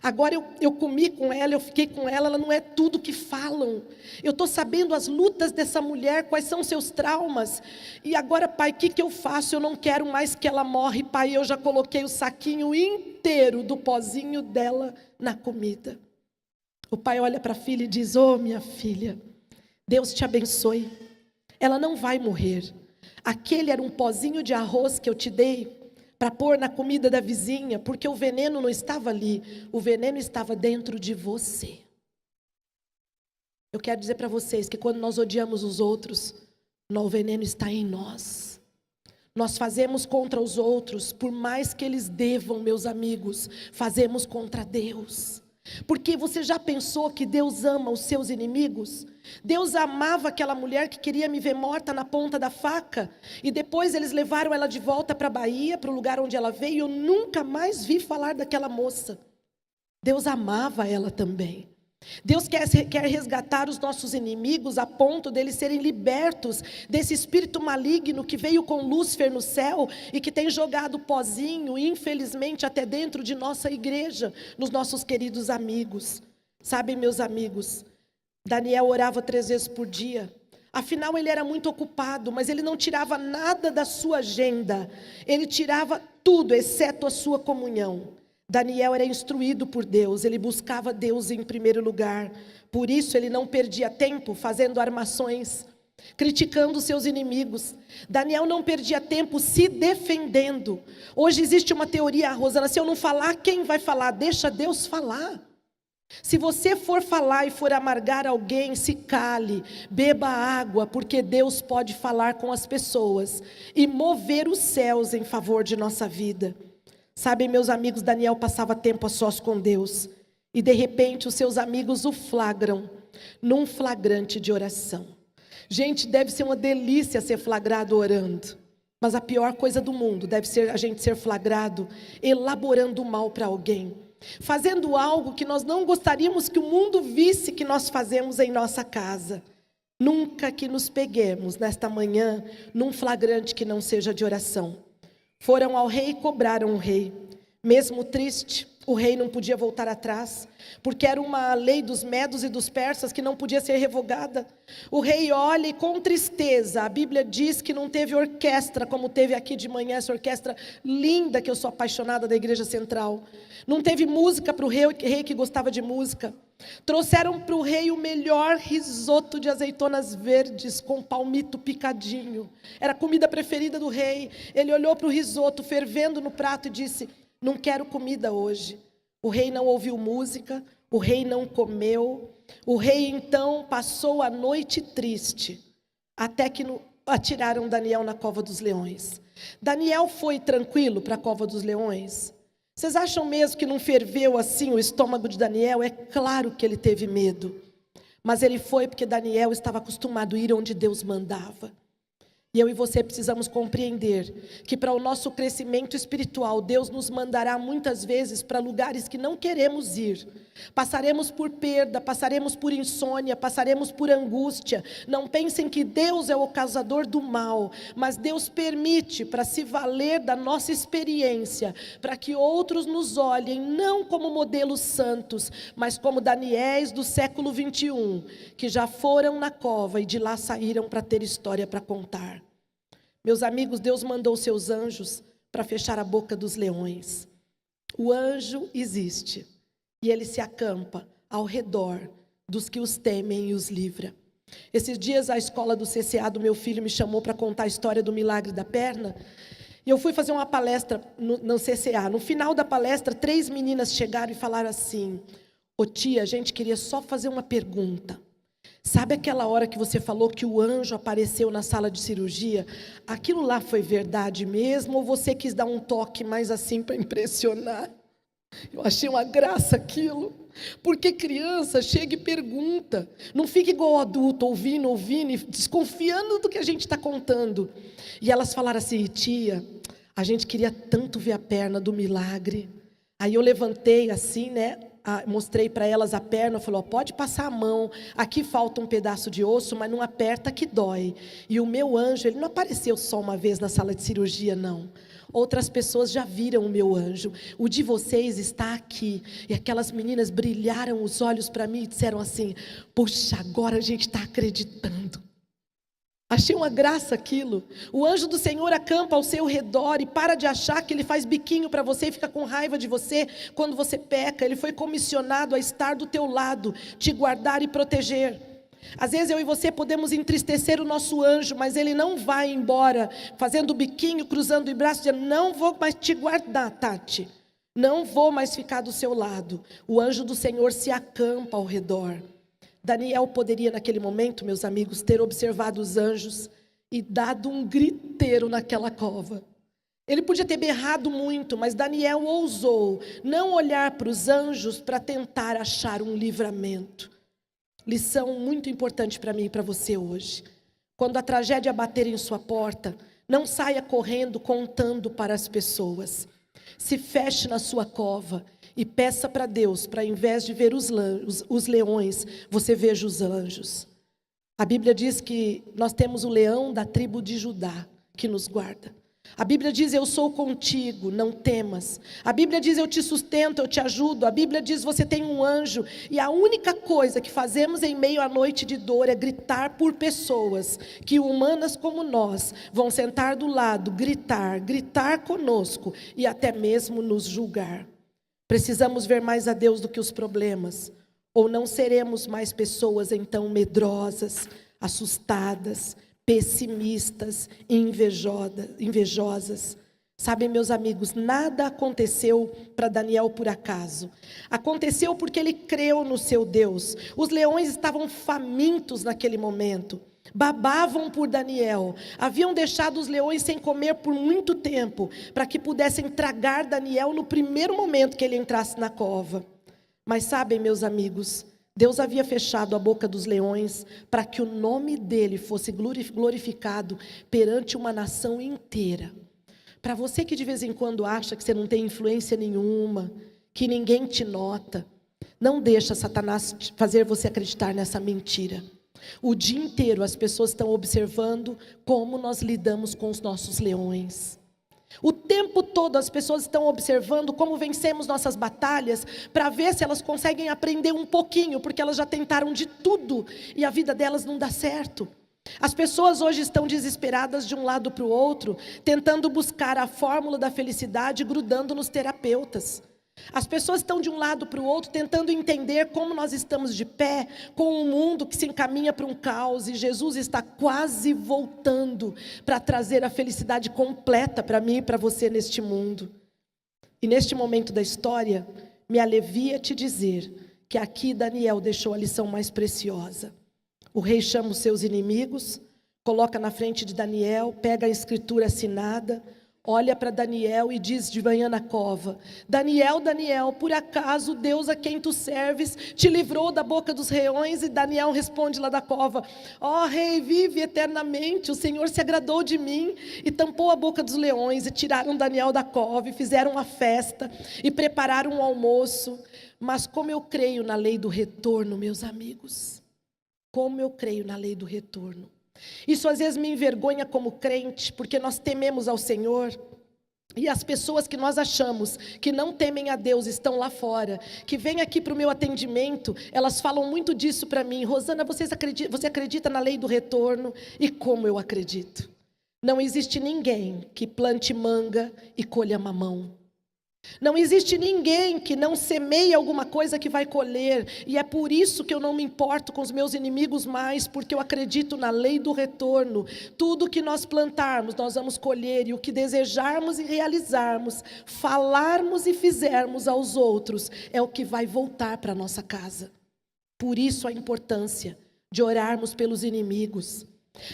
Agora eu comi com ela, eu fiquei com ela não é tudo que falam. Eu estou sabendo as lutas dessa mulher, quais são os seus traumas. E agora, Pai, o que eu faço? Eu não quero mais que ela morre, Pai. Eu já coloquei o saquinho inteiro do pozinho dela na comida. O pai olha para a filha e diz: "Oh, minha filha, Deus te abençoe. Ela não vai morrer. Aquele era um pozinho de arroz que eu te dei para pôr na comida da vizinha, porque o veneno não estava ali, o veneno estava dentro de você." Eu quero dizer para vocês que quando nós odiamos os outros, o veneno está em nós. Nós fazemos contra os outros, por mais que eles devam, meus amigos, fazemos contra Deus. Porque você já pensou que Deus ama os seus inimigos? Deus amava aquela mulher que queria me ver morta na ponta da faca. E depois eles levaram ela de volta para a Bahia, para o lugar onde ela veio. Eu nunca mais vi falar daquela moça. Deus amava ela também. Deus quer resgatar os nossos inimigos a ponto deles serem libertos desse espírito maligno que veio com Lúcifer no céu e que tem jogado pozinho, infelizmente, até dentro de nossa igreja, nos nossos queridos amigos. Sabem, meus amigos, Daniel orava 3 vezes por dia. Afinal, ele era muito ocupado, mas ele não tirava nada da sua agenda. Ele tirava tudo, exceto a sua comunhão. Daniel era instruído por Deus, ele buscava Deus em primeiro lugar. Por isso ele não perdia tempo fazendo armações, criticando seus inimigos. Daniel não perdia tempo se defendendo. Hoje existe uma teoria, Rosana, se eu não falar, quem vai falar? Deixa Deus falar. Se você for falar e for amargar alguém, se cale, beba água, porque Deus pode falar com as pessoas e mover os céus em favor de nossa vida. Sabem, meus amigos, Daniel passava tempo a sós com Deus. E de repente os seus amigos o flagram num flagrante de oração. Gente, deve ser uma delícia ser flagrado orando. Mas a pior coisa do mundo deve ser a gente ser flagrado elaborando mal para alguém. Fazendo algo que nós não gostaríamos que o mundo visse que nós fazemos em nossa casa. Nunca que nos peguemos nesta manhã num flagrante que não seja de oração. Foram ao rei e cobraram o rei. Mesmo triste, o rei não podia voltar atrás, porque era uma lei dos medos e dos persas que não podia ser revogada. O rei olha e com tristeza, a Bíblia diz que não teve orquestra, como teve aqui de manhã, essa orquestra linda que eu sou apaixonada da Igreja Central. Não teve música para o rei que gostava de música. Trouxeram para o rei o melhor risoto de azeitonas verdes com palmito picadinho. Era a comida preferida do rei. Ele olhou para o risoto fervendo no prato e disse: "Não quero comida hoje." O rei não ouviu música, o rei não comeu. O rei então passou a noite triste, até que atiraram Daniel na cova dos leões. Daniel foi tranquilo para a cova dos leões? Vocês acham mesmo que não ferveu assim o estômago de Daniel? É claro que ele teve medo. Mas ele foi porque Daniel estava acostumado a ir onde Deus mandava. E eu e você precisamos compreender que para o nosso crescimento espiritual, Deus nos mandará muitas vezes para lugares que não queremos ir. Passaremos por perda, passaremos por insônia, passaremos por angústia. Não pensem que Deus é o causador do mal, mas Deus permite para se valer da nossa experiência, para que outros nos olhem não como modelos santos, mas como Daniéis do século 21, que já foram na cova e de lá saíram para ter história para contar. Meus amigos, Deus mandou seus anjos para fechar a boca dos leões. O anjo existe e ele se acampa ao redor dos que os temem e os livra. Esses dias a escola do CCA do meu filho me chamou para contar a história do milagre da perna. E eu fui fazer uma palestra no CCA. No final da palestra, 3 meninas chegaram e falaram assim: "Ô tia, a gente queria só fazer uma pergunta. Sabe aquela hora que você falou que o anjo apareceu na sala de cirurgia? Aquilo lá foi verdade mesmo ou você quis dar um toque mais assim para impressionar?" Eu achei uma graça aquilo. Porque criança chega e pergunta. Não fica igual o adulto, ouvindo, e desconfiando do que a gente está contando. E elas falaram assim: "Tia, a gente queria tanto ver a perna do milagre." Aí eu levantei assim, né? mostrei para elas a perna, falou, pode passar a mão, aqui falta um pedaço de osso, mas não aperta que dói. E o meu anjo, ele não apareceu só uma vez na sala de cirurgia, não. Outras pessoas já viram o meu anjo. O de vocês está aqui. E aquelas meninas brilharam os olhos para mim e disseram assim, puxa, agora a gente está acreditando. Achei uma graça aquilo. O anjo do Senhor acampa ao seu redor e para de achar que ele faz biquinho para você e fica com raiva de você quando você peca. Ele foi comissionado a estar do teu lado, te guardar e proteger. Às vezes eu e você podemos entristecer o nosso anjo, mas ele não vai embora fazendo biquinho, cruzando o braço, dizendo, não vou mais te guardar, Tati. Não vou mais ficar do seu lado. O anjo do Senhor se acampa ao redor. Daniel poderia naquele momento, meus amigos, ter observado os anjos e dado um griteiro naquela cova. Ele podia ter berrado muito, mas Daniel ousou não olhar para os anjos para tentar achar um livramento. Lição muito importante para mim e para você hoje. Quando a tragédia bater em sua porta, não saia correndo contando para as pessoas. Se feche na sua cova e peça para Deus, para ao invés de ver os leões, você veja os anjos. A Bíblia diz que nós temos o leão da tribo de Judá que nos guarda. A Bíblia diz, eu sou contigo, não temas. A Bíblia diz, eu te sustento, eu te ajudo. A Bíblia diz, você tem um anjo. E a única coisa que fazemos em meio à noite de dor é gritar por pessoas que, humanas como nós, vão sentar do lado, gritar conosco e até mesmo nos julgar. Precisamos ver mais a Deus do que os problemas, ou não seremos mais pessoas então medrosas, assustadas, pessimistas e invejosas. Sabem, meus amigos, nada aconteceu para Daniel por acaso. Aconteceu porque ele creu no seu Deus. Os leões estavam famintos naquele momento. Babavam por Daniel. Haviam deixado os leões sem comer por muito tempo, para que pudessem tragar Daniel no primeiro momento que ele entrasse na cova. Mas sabem, meus amigos, Deus havia fechado a boca dos leões para que o nome dele fosse glorificado perante uma nação inteira. Para você que de vez em quando acha que você não tem influência nenhuma, que ninguém te nota, não deixa Satanás fazer você acreditar nessa mentira. O dia inteiro as pessoas estão observando como nós lidamos com os nossos leões. O tempo todo as pessoas estão observando como vencemos nossas batalhas, para ver se elas conseguem aprender um pouquinho, porque elas já tentaram de tudo e a vida delas não dá certo. As pessoas hoje estão desesperadas de um lado para o outro, tentando buscar a fórmula da felicidade, grudando nos terapeutas. As pessoas estão de um lado para o outro tentando entender como nós estamos de pé com um mundo que se encaminha para um caos, e Jesus está quase voltando para trazer a felicidade completa para mim e para você neste mundo. E neste momento da história, me alivia te dizer que aqui Daniel deixou a lição mais preciosa. O rei chama os seus inimigos, coloca na frente de Daniel, pega a escritura assinada, olha para Daniel e diz de manhã na cova: Daniel, Daniel, por acaso Deus a quem tu serves te livrou da boca dos leões? E Daniel responde lá da cova: ó rei, vive eternamente, o Senhor se agradou de mim e tampou a boca dos leões. E tiraram Daniel da cova e fizeram uma festa e prepararam um almoço. Mas como eu creio na lei do retorno, meus amigos, como eu creio na lei do retorno. Isso às vezes me envergonha como crente, porque nós tememos ao Senhor, e as pessoas que nós achamos que não temem a Deus estão lá fora, que vêm aqui para o meu atendimento, elas falam muito disso para mim: Rosana, você acredita na lei do retorno? E como eu acredito? Não existe ninguém que plante manga e colha mamão. Não existe ninguém que não semeie alguma coisa que vai colher. E é por isso que eu não me importo com os meus inimigos mais, porque eu acredito na lei do retorno. Tudo que nós plantarmos, nós vamos colher. E o que desejarmos e realizarmos, falarmos e fizermos aos outros, é o que vai voltar para a nossa casa. Por isso a importância de orarmos pelos inimigos.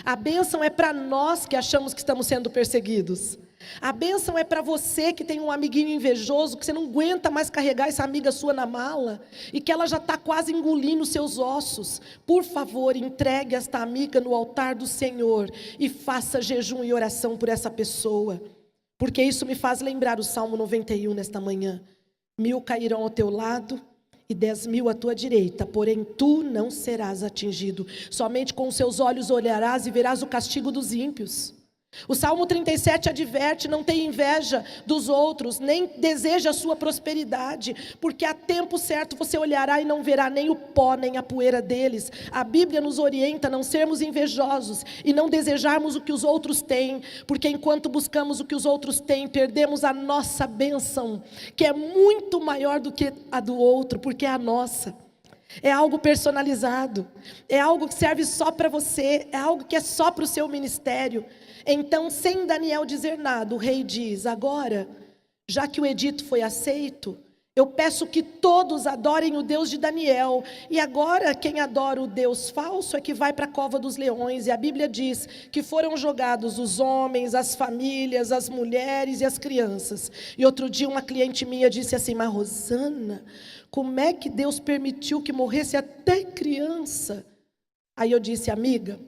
A bênção é para nós que achamos que estamos sendo perseguidos. A bênção é para você que tem um amiguinho invejoso, que você não aguenta mais carregar essa amiga sua na mala, e que ela já está quase engolindo seus ossos. Por favor, entregue esta amiga no altar do Senhor e faça jejum e oração por essa pessoa. Porque isso me faz lembrar o Salmo 91 nesta manhã. 1000 cairão ao teu lado e 10.000 à tua direita, porém tu não serás atingido. Somente com os seus olhos olharás e verás o castigo dos ímpios. O Salmo 37 adverte: não tenha inveja dos outros, nem deseja a sua prosperidade, porque a tempo certo você olhará e não verá nem o pó, nem a poeira deles. A Bíblia nos orienta a não sermos invejosos e não desejarmos o que os outros têm, porque enquanto buscamos o que os outros têm, perdemos a nossa bênção, que é muito maior do que a do outro, porque é a nossa. É algo personalizado, é algo que serve só para você, é algo que é só para o seu ministério. Então, sem Daniel dizer nada, o rei diz: agora, já que o edito foi aceito, eu peço que todos adorem o Deus de Daniel. E agora, quem adora o Deus falso é que vai para a cova dos leões. E a Bíblia diz que foram jogados os homens, as famílias, as mulheres e as crianças. E outro dia uma cliente minha disse assim: mas Rosana, como é que Deus permitiu que morresse até criança? Aí eu disse: amiga,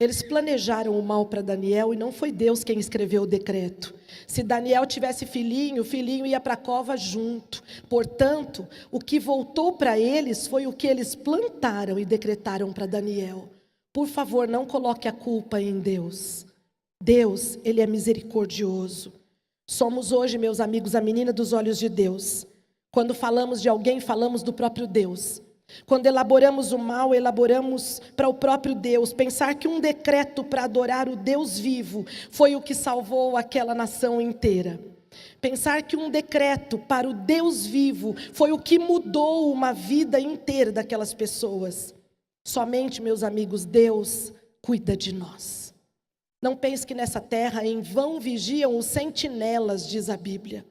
eles planejaram o mal para Daniel e não foi Deus quem escreveu o decreto. Se Daniel tivesse filhinho, o filhinho ia para a cova junto. Portanto, o que voltou para eles foi o que eles plantaram e decretaram para Daniel. Por favor, não coloque a culpa em Deus. Deus, Ele é misericordioso. Somos hoje, meus amigos, a menina dos olhos de Deus. Quando falamos de alguém, falamos do próprio Deus. Quando elaboramos o mal, elaboramos para o próprio Deus. Pensar que um decreto para adorar o Deus vivo foi o que salvou aquela nação inteira. Pensar que um decreto para o Deus vivo foi o que mudou uma vida inteira daquelas pessoas. Somente, meus amigos, Deus cuida de nós. Não pense que nessa terra em vão vigiam os sentinelas, diz a Bíblia.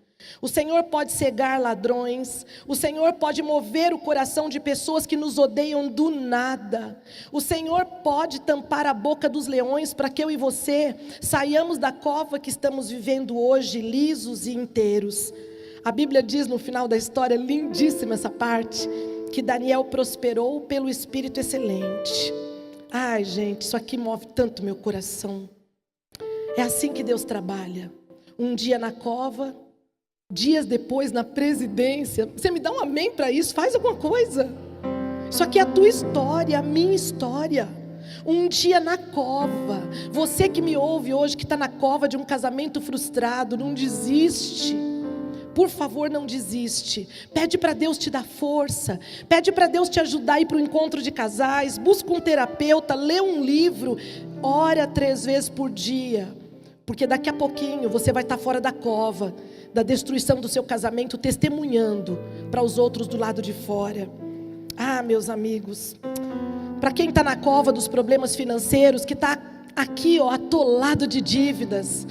O Senhor pode cegar ladrões, o Senhor pode mover o coração de pessoas que nos odeiam do nada. O Senhor pode tampar a boca dos leões para que eu e você saiamos da cova que estamos vivendo hoje, lisos e inteiros. A Bíblia diz no final da história, lindíssima essa parte, que Daniel prosperou pelo Espírito excelente. Ai, gente, isso aqui move tanto meu coração. É assim que Deus trabalha. Um dia na cova, dias depois na presidência. Você me dá um amém para isso? Faz alguma coisa. Isso aqui é a tua história, a minha história. Um dia na cova. Você que me ouve hoje, que está na cova de um casamento frustrado, não desiste. Por favor, não desiste. Pede para Deus te dar força. Pede para Deus te ajudar a ir para o encontro de casais. Busca um terapeuta, lê um livro. Ora 3 vezes por dia. Porque daqui a pouquinho você vai estar fora da cova da destruição do seu casamento, testemunhando para os outros do lado de fora. Ah, meus amigos, para quem está na cova dos problemas financeiros, que está aqui, atolado de dívidas,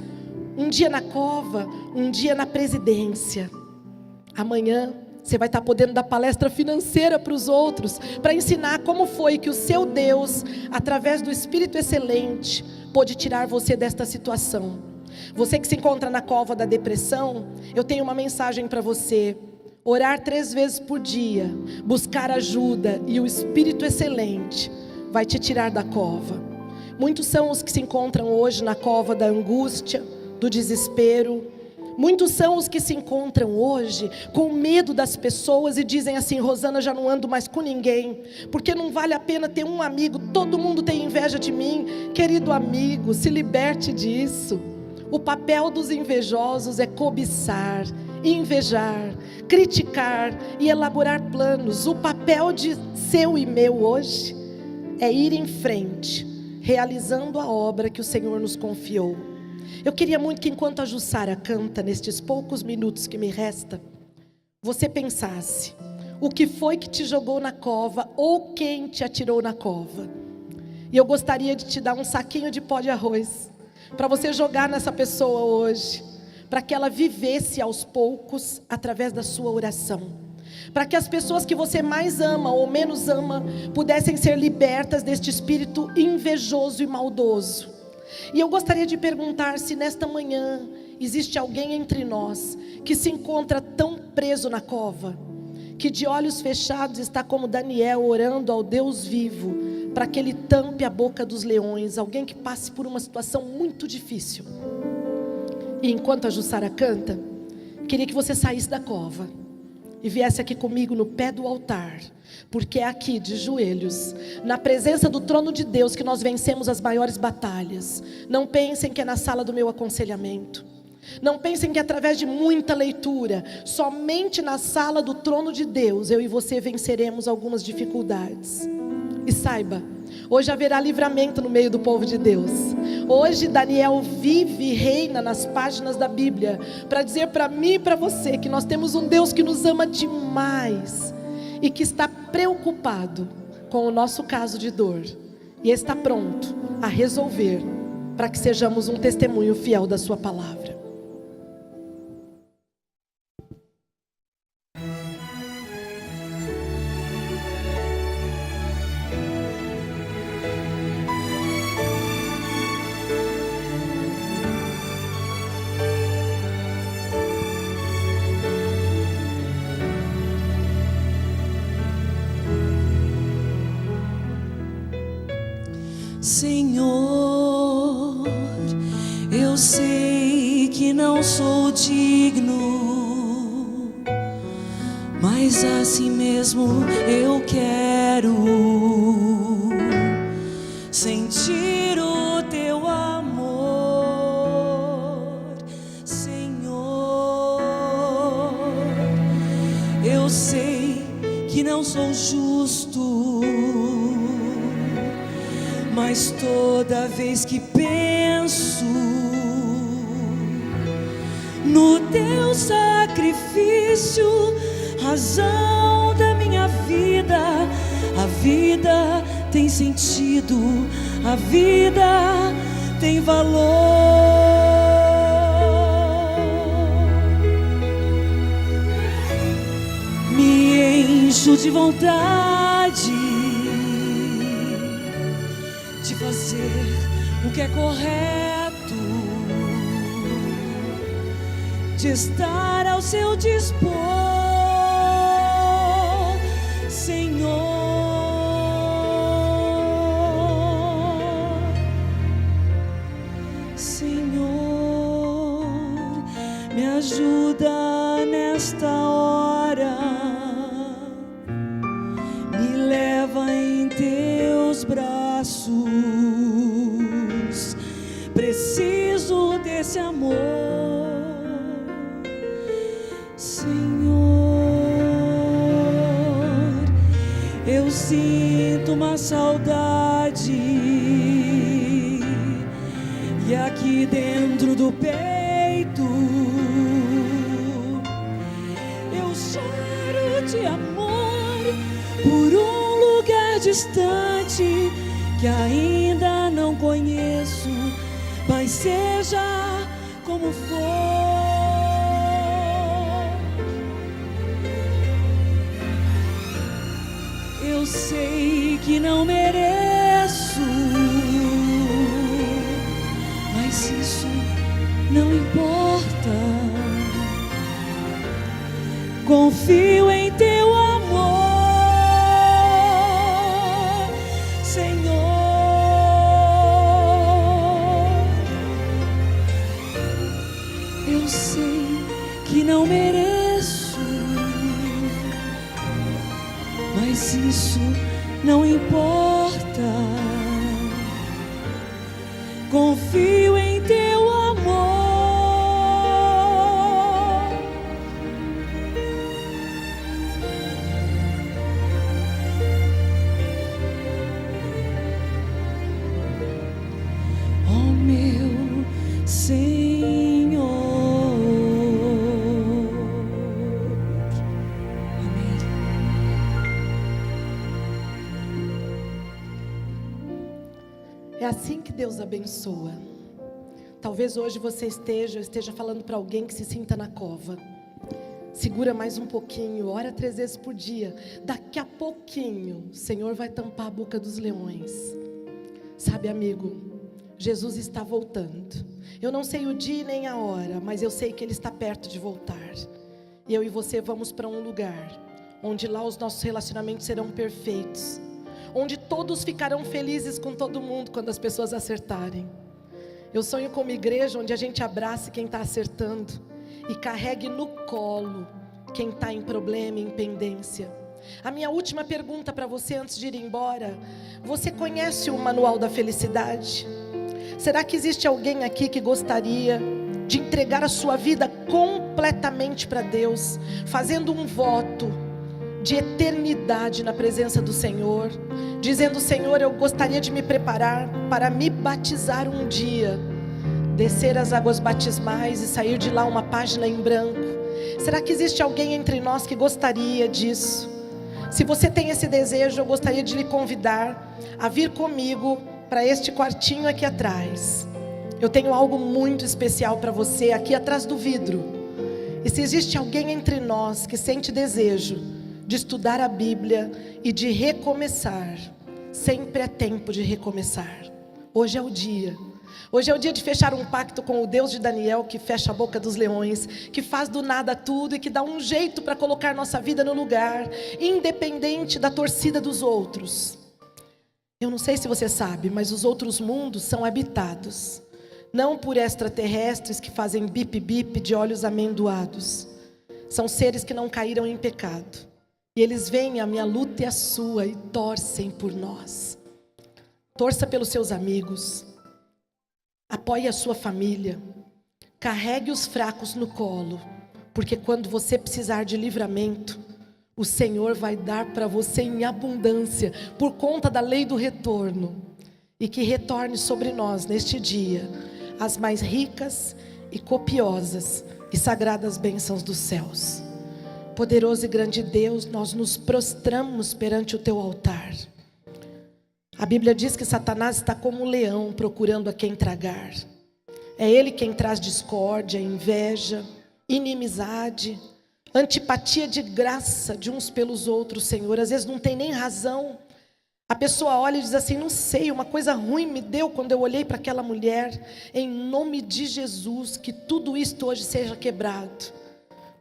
um dia na cova, um dia na presidência. Amanhã você vai estar podendo dar palestra financeira para os outros, para ensinar como foi que o seu Deus, através do Espírito excelente, pôde tirar você desta situação. Você que se encontra na cova da depressão, eu tenho uma mensagem para você. Orar 3 vezes por dia, buscar ajuda e o Espírito excelente vai te tirar da cova. Muitos são os que se encontram hoje na cova da angústia, do desespero. Muitos são os que se encontram hoje com medo das pessoas e dizem assim: Rosana, já não ando mais com ninguém, porque não vale a pena ter um amigo, todo mundo tem inveja de mim. Querido amigo, se liberte disso. O papel dos invejosos é cobiçar, invejar, criticar e elaborar planos. O papel de seu e meu hoje é ir em frente, realizando a obra que o Senhor nos confiou. Eu queria muito que, enquanto a Jussara canta, nestes poucos minutos que me resta, você pensasse: o que foi que te jogou na cova ou quem te atirou na cova? E eu gostaria de te dar um saquinho de pó de arroz para você jogar nessa pessoa hoje, para que ela vivesse aos poucos através da sua oração, para que as pessoas que você mais ama ou menos ama pudessem ser libertas deste espírito invejoso e maldoso. E eu gostaria de perguntar se nesta manhã existe alguém entre nós que se encontra tão preso na cova, que de olhos fechados está como Daniel orando ao Deus vivo, para que Ele tampe a boca dos leões. Alguém que passe por uma situação muito difícil. E enquanto a Jussara canta, queria que você saísse da cova e viesse aqui comigo no pé do altar, porque é aqui, de joelhos, na presença do trono de Deus, que nós vencemos as maiores batalhas. Não pensem que é na sala do meu aconselhamento. Não pensem que é através de muita leitura. Somente na sala do trono de Deus, eu e você venceremos algumas dificuldades. E saiba, hoje haverá livramento no meio do povo de Deus. Hoje Daniel vive e reina nas páginas da Bíblia para dizer para mim e para você que nós temos um Deus que nos ama demais e que está preocupado com o nosso caso de dor e está pronto a resolver para que sejamos um testemunho fiel da sua palavra. Senhor, eu sei que não sou digno, mas assim mesmo eu quero sentir o teu amor, Senhor. Eu sei que não sou justo, mas toda vez que penso no teu sacrifício, razão da minha vida, a vida tem sentido, a vida tem valor. Me encho de vontade de fazer o que é correto, de estar ao seu dispor, Senhor. Senhor, me ajuda nesta hora, me leva em teus braços. Preciso desse amor, Senhor. Eu sinto uma saudade, e aqui dentro do peito eu choro de amor por um lugar distante que ainda não conheço, mas seja como for, eu sei que não mereço, mas isso não importa. Confio em teu amor, Senhor. Eu sei que não mereço, mas isso não importa. Confio em teu amor. Oh, meu Senhor. Amém. É assim que Deus abençoa. Talvez hoje você esteja falando para alguém que se sinta na cova. Segura mais um pouquinho, ora 3 vezes por dia. Daqui a pouquinho, o Senhor vai tampar a boca dos leões. Sabe, amigo, Jesus está voltando. Eu não sei o dia nem a hora, mas eu sei que Ele está perto de voltar. E eu e você vamos para um lugar onde lá os nossos relacionamentos serão perfeitos, onde todos ficarão felizes com todo mundo quando as pessoas acertarem. Eu sonho com uma igreja onde a gente abrace quem está acertando e carregue no colo quem está em problema, em pendência. A minha última pergunta para você antes de ir embora: você conhece o Manual da Felicidade? Será que existe alguém aqui que gostaria de entregar a sua vida completamente para Deus, fazendo um voto de eternidade na presença do Senhor, dizendo: Senhor, eu gostaria de me preparar para me batizar um dia, descer as águas batismais e sair de lá uma página em branco? Será que existe alguém entre nós que gostaria disso? Se você tem esse desejo, eu gostaria de lhe convidar a vir comigo para este quartinho aqui atrás. Eu tenho algo muito especial para você aqui atrás do vidro. E se existe alguém entre nós que sente desejo de estudar a Bíblia e de recomeçar, sempre é tempo de recomeçar. Hoje é o dia. Hoje é o dia de fechar um pacto com o Deus de Daniel, que fecha a boca dos leões, que faz do nada tudo e que dá um jeito para colocar nossa vida no lugar, independente da torcida dos outros. Eu não sei se você sabe, mas os outros mundos são habitados, não por extraterrestres que fazem bip-bip de olhos amendoados. São seres que não caíram em pecado. E eles veem a minha luta e a sua e torcem por nós. Torça pelos seus amigos. Apoie a sua família. Carregue os fracos no colo. Porque quando você precisar de livramento, o Senhor vai dar para você em abundância, por conta da lei do retorno. E que retorne sobre nós neste dia as mais ricas e copiosas e sagradas bênçãos dos céus. Poderoso e grande Deus, nós nos prostramos perante o teu altar. A Bíblia diz que Satanás está como um leão procurando a quem tragar. É ele quem traz discórdia, inveja, inimizade, antipatia de graça de uns pelos outros, Senhor. Às vezes não tem nem razão. A pessoa olha e diz assim: não sei, uma coisa ruim me deu quando eu olhei para aquela mulher. Em nome de Jesus, que tudo isto hoje seja quebrado.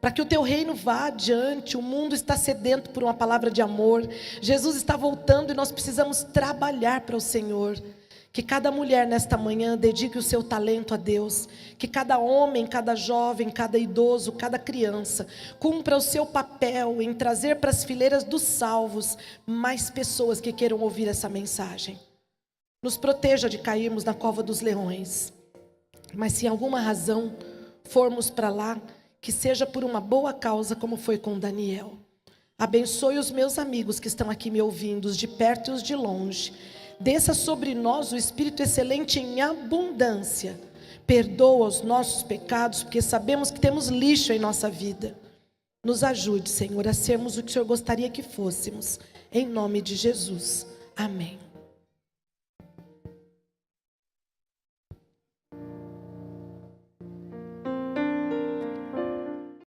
Para que o teu reino vá adiante. O mundo está sedento por uma palavra de amor. Jesus está voltando e nós precisamos trabalhar para o Senhor. Que cada mulher nesta manhã dedique o seu talento a Deus. Que cada homem, cada jovem, cada idoso, cada criança cumpra o seu papel em trazer para as fileiras dos salvos mais pessoas que queiram ouvir essa mensagem. Nos proteja de cairmos na cova dos leões. Mas se em alguma razão formos para lá, que seja por uma boa causa, como foi com Daniel. Abençoe os meus amigos que estão aqui me ouvindo, os de perto e os de longe. Desça sobre nós o Espírito excelente em abundância. Perdoa os nossos pecados, porque sabemos que temos lixo em nossa vida. Nos ajude, Senhor, a sermos o que o Senhor gostaria que fôssemos. Em nome de Jesus. Amém.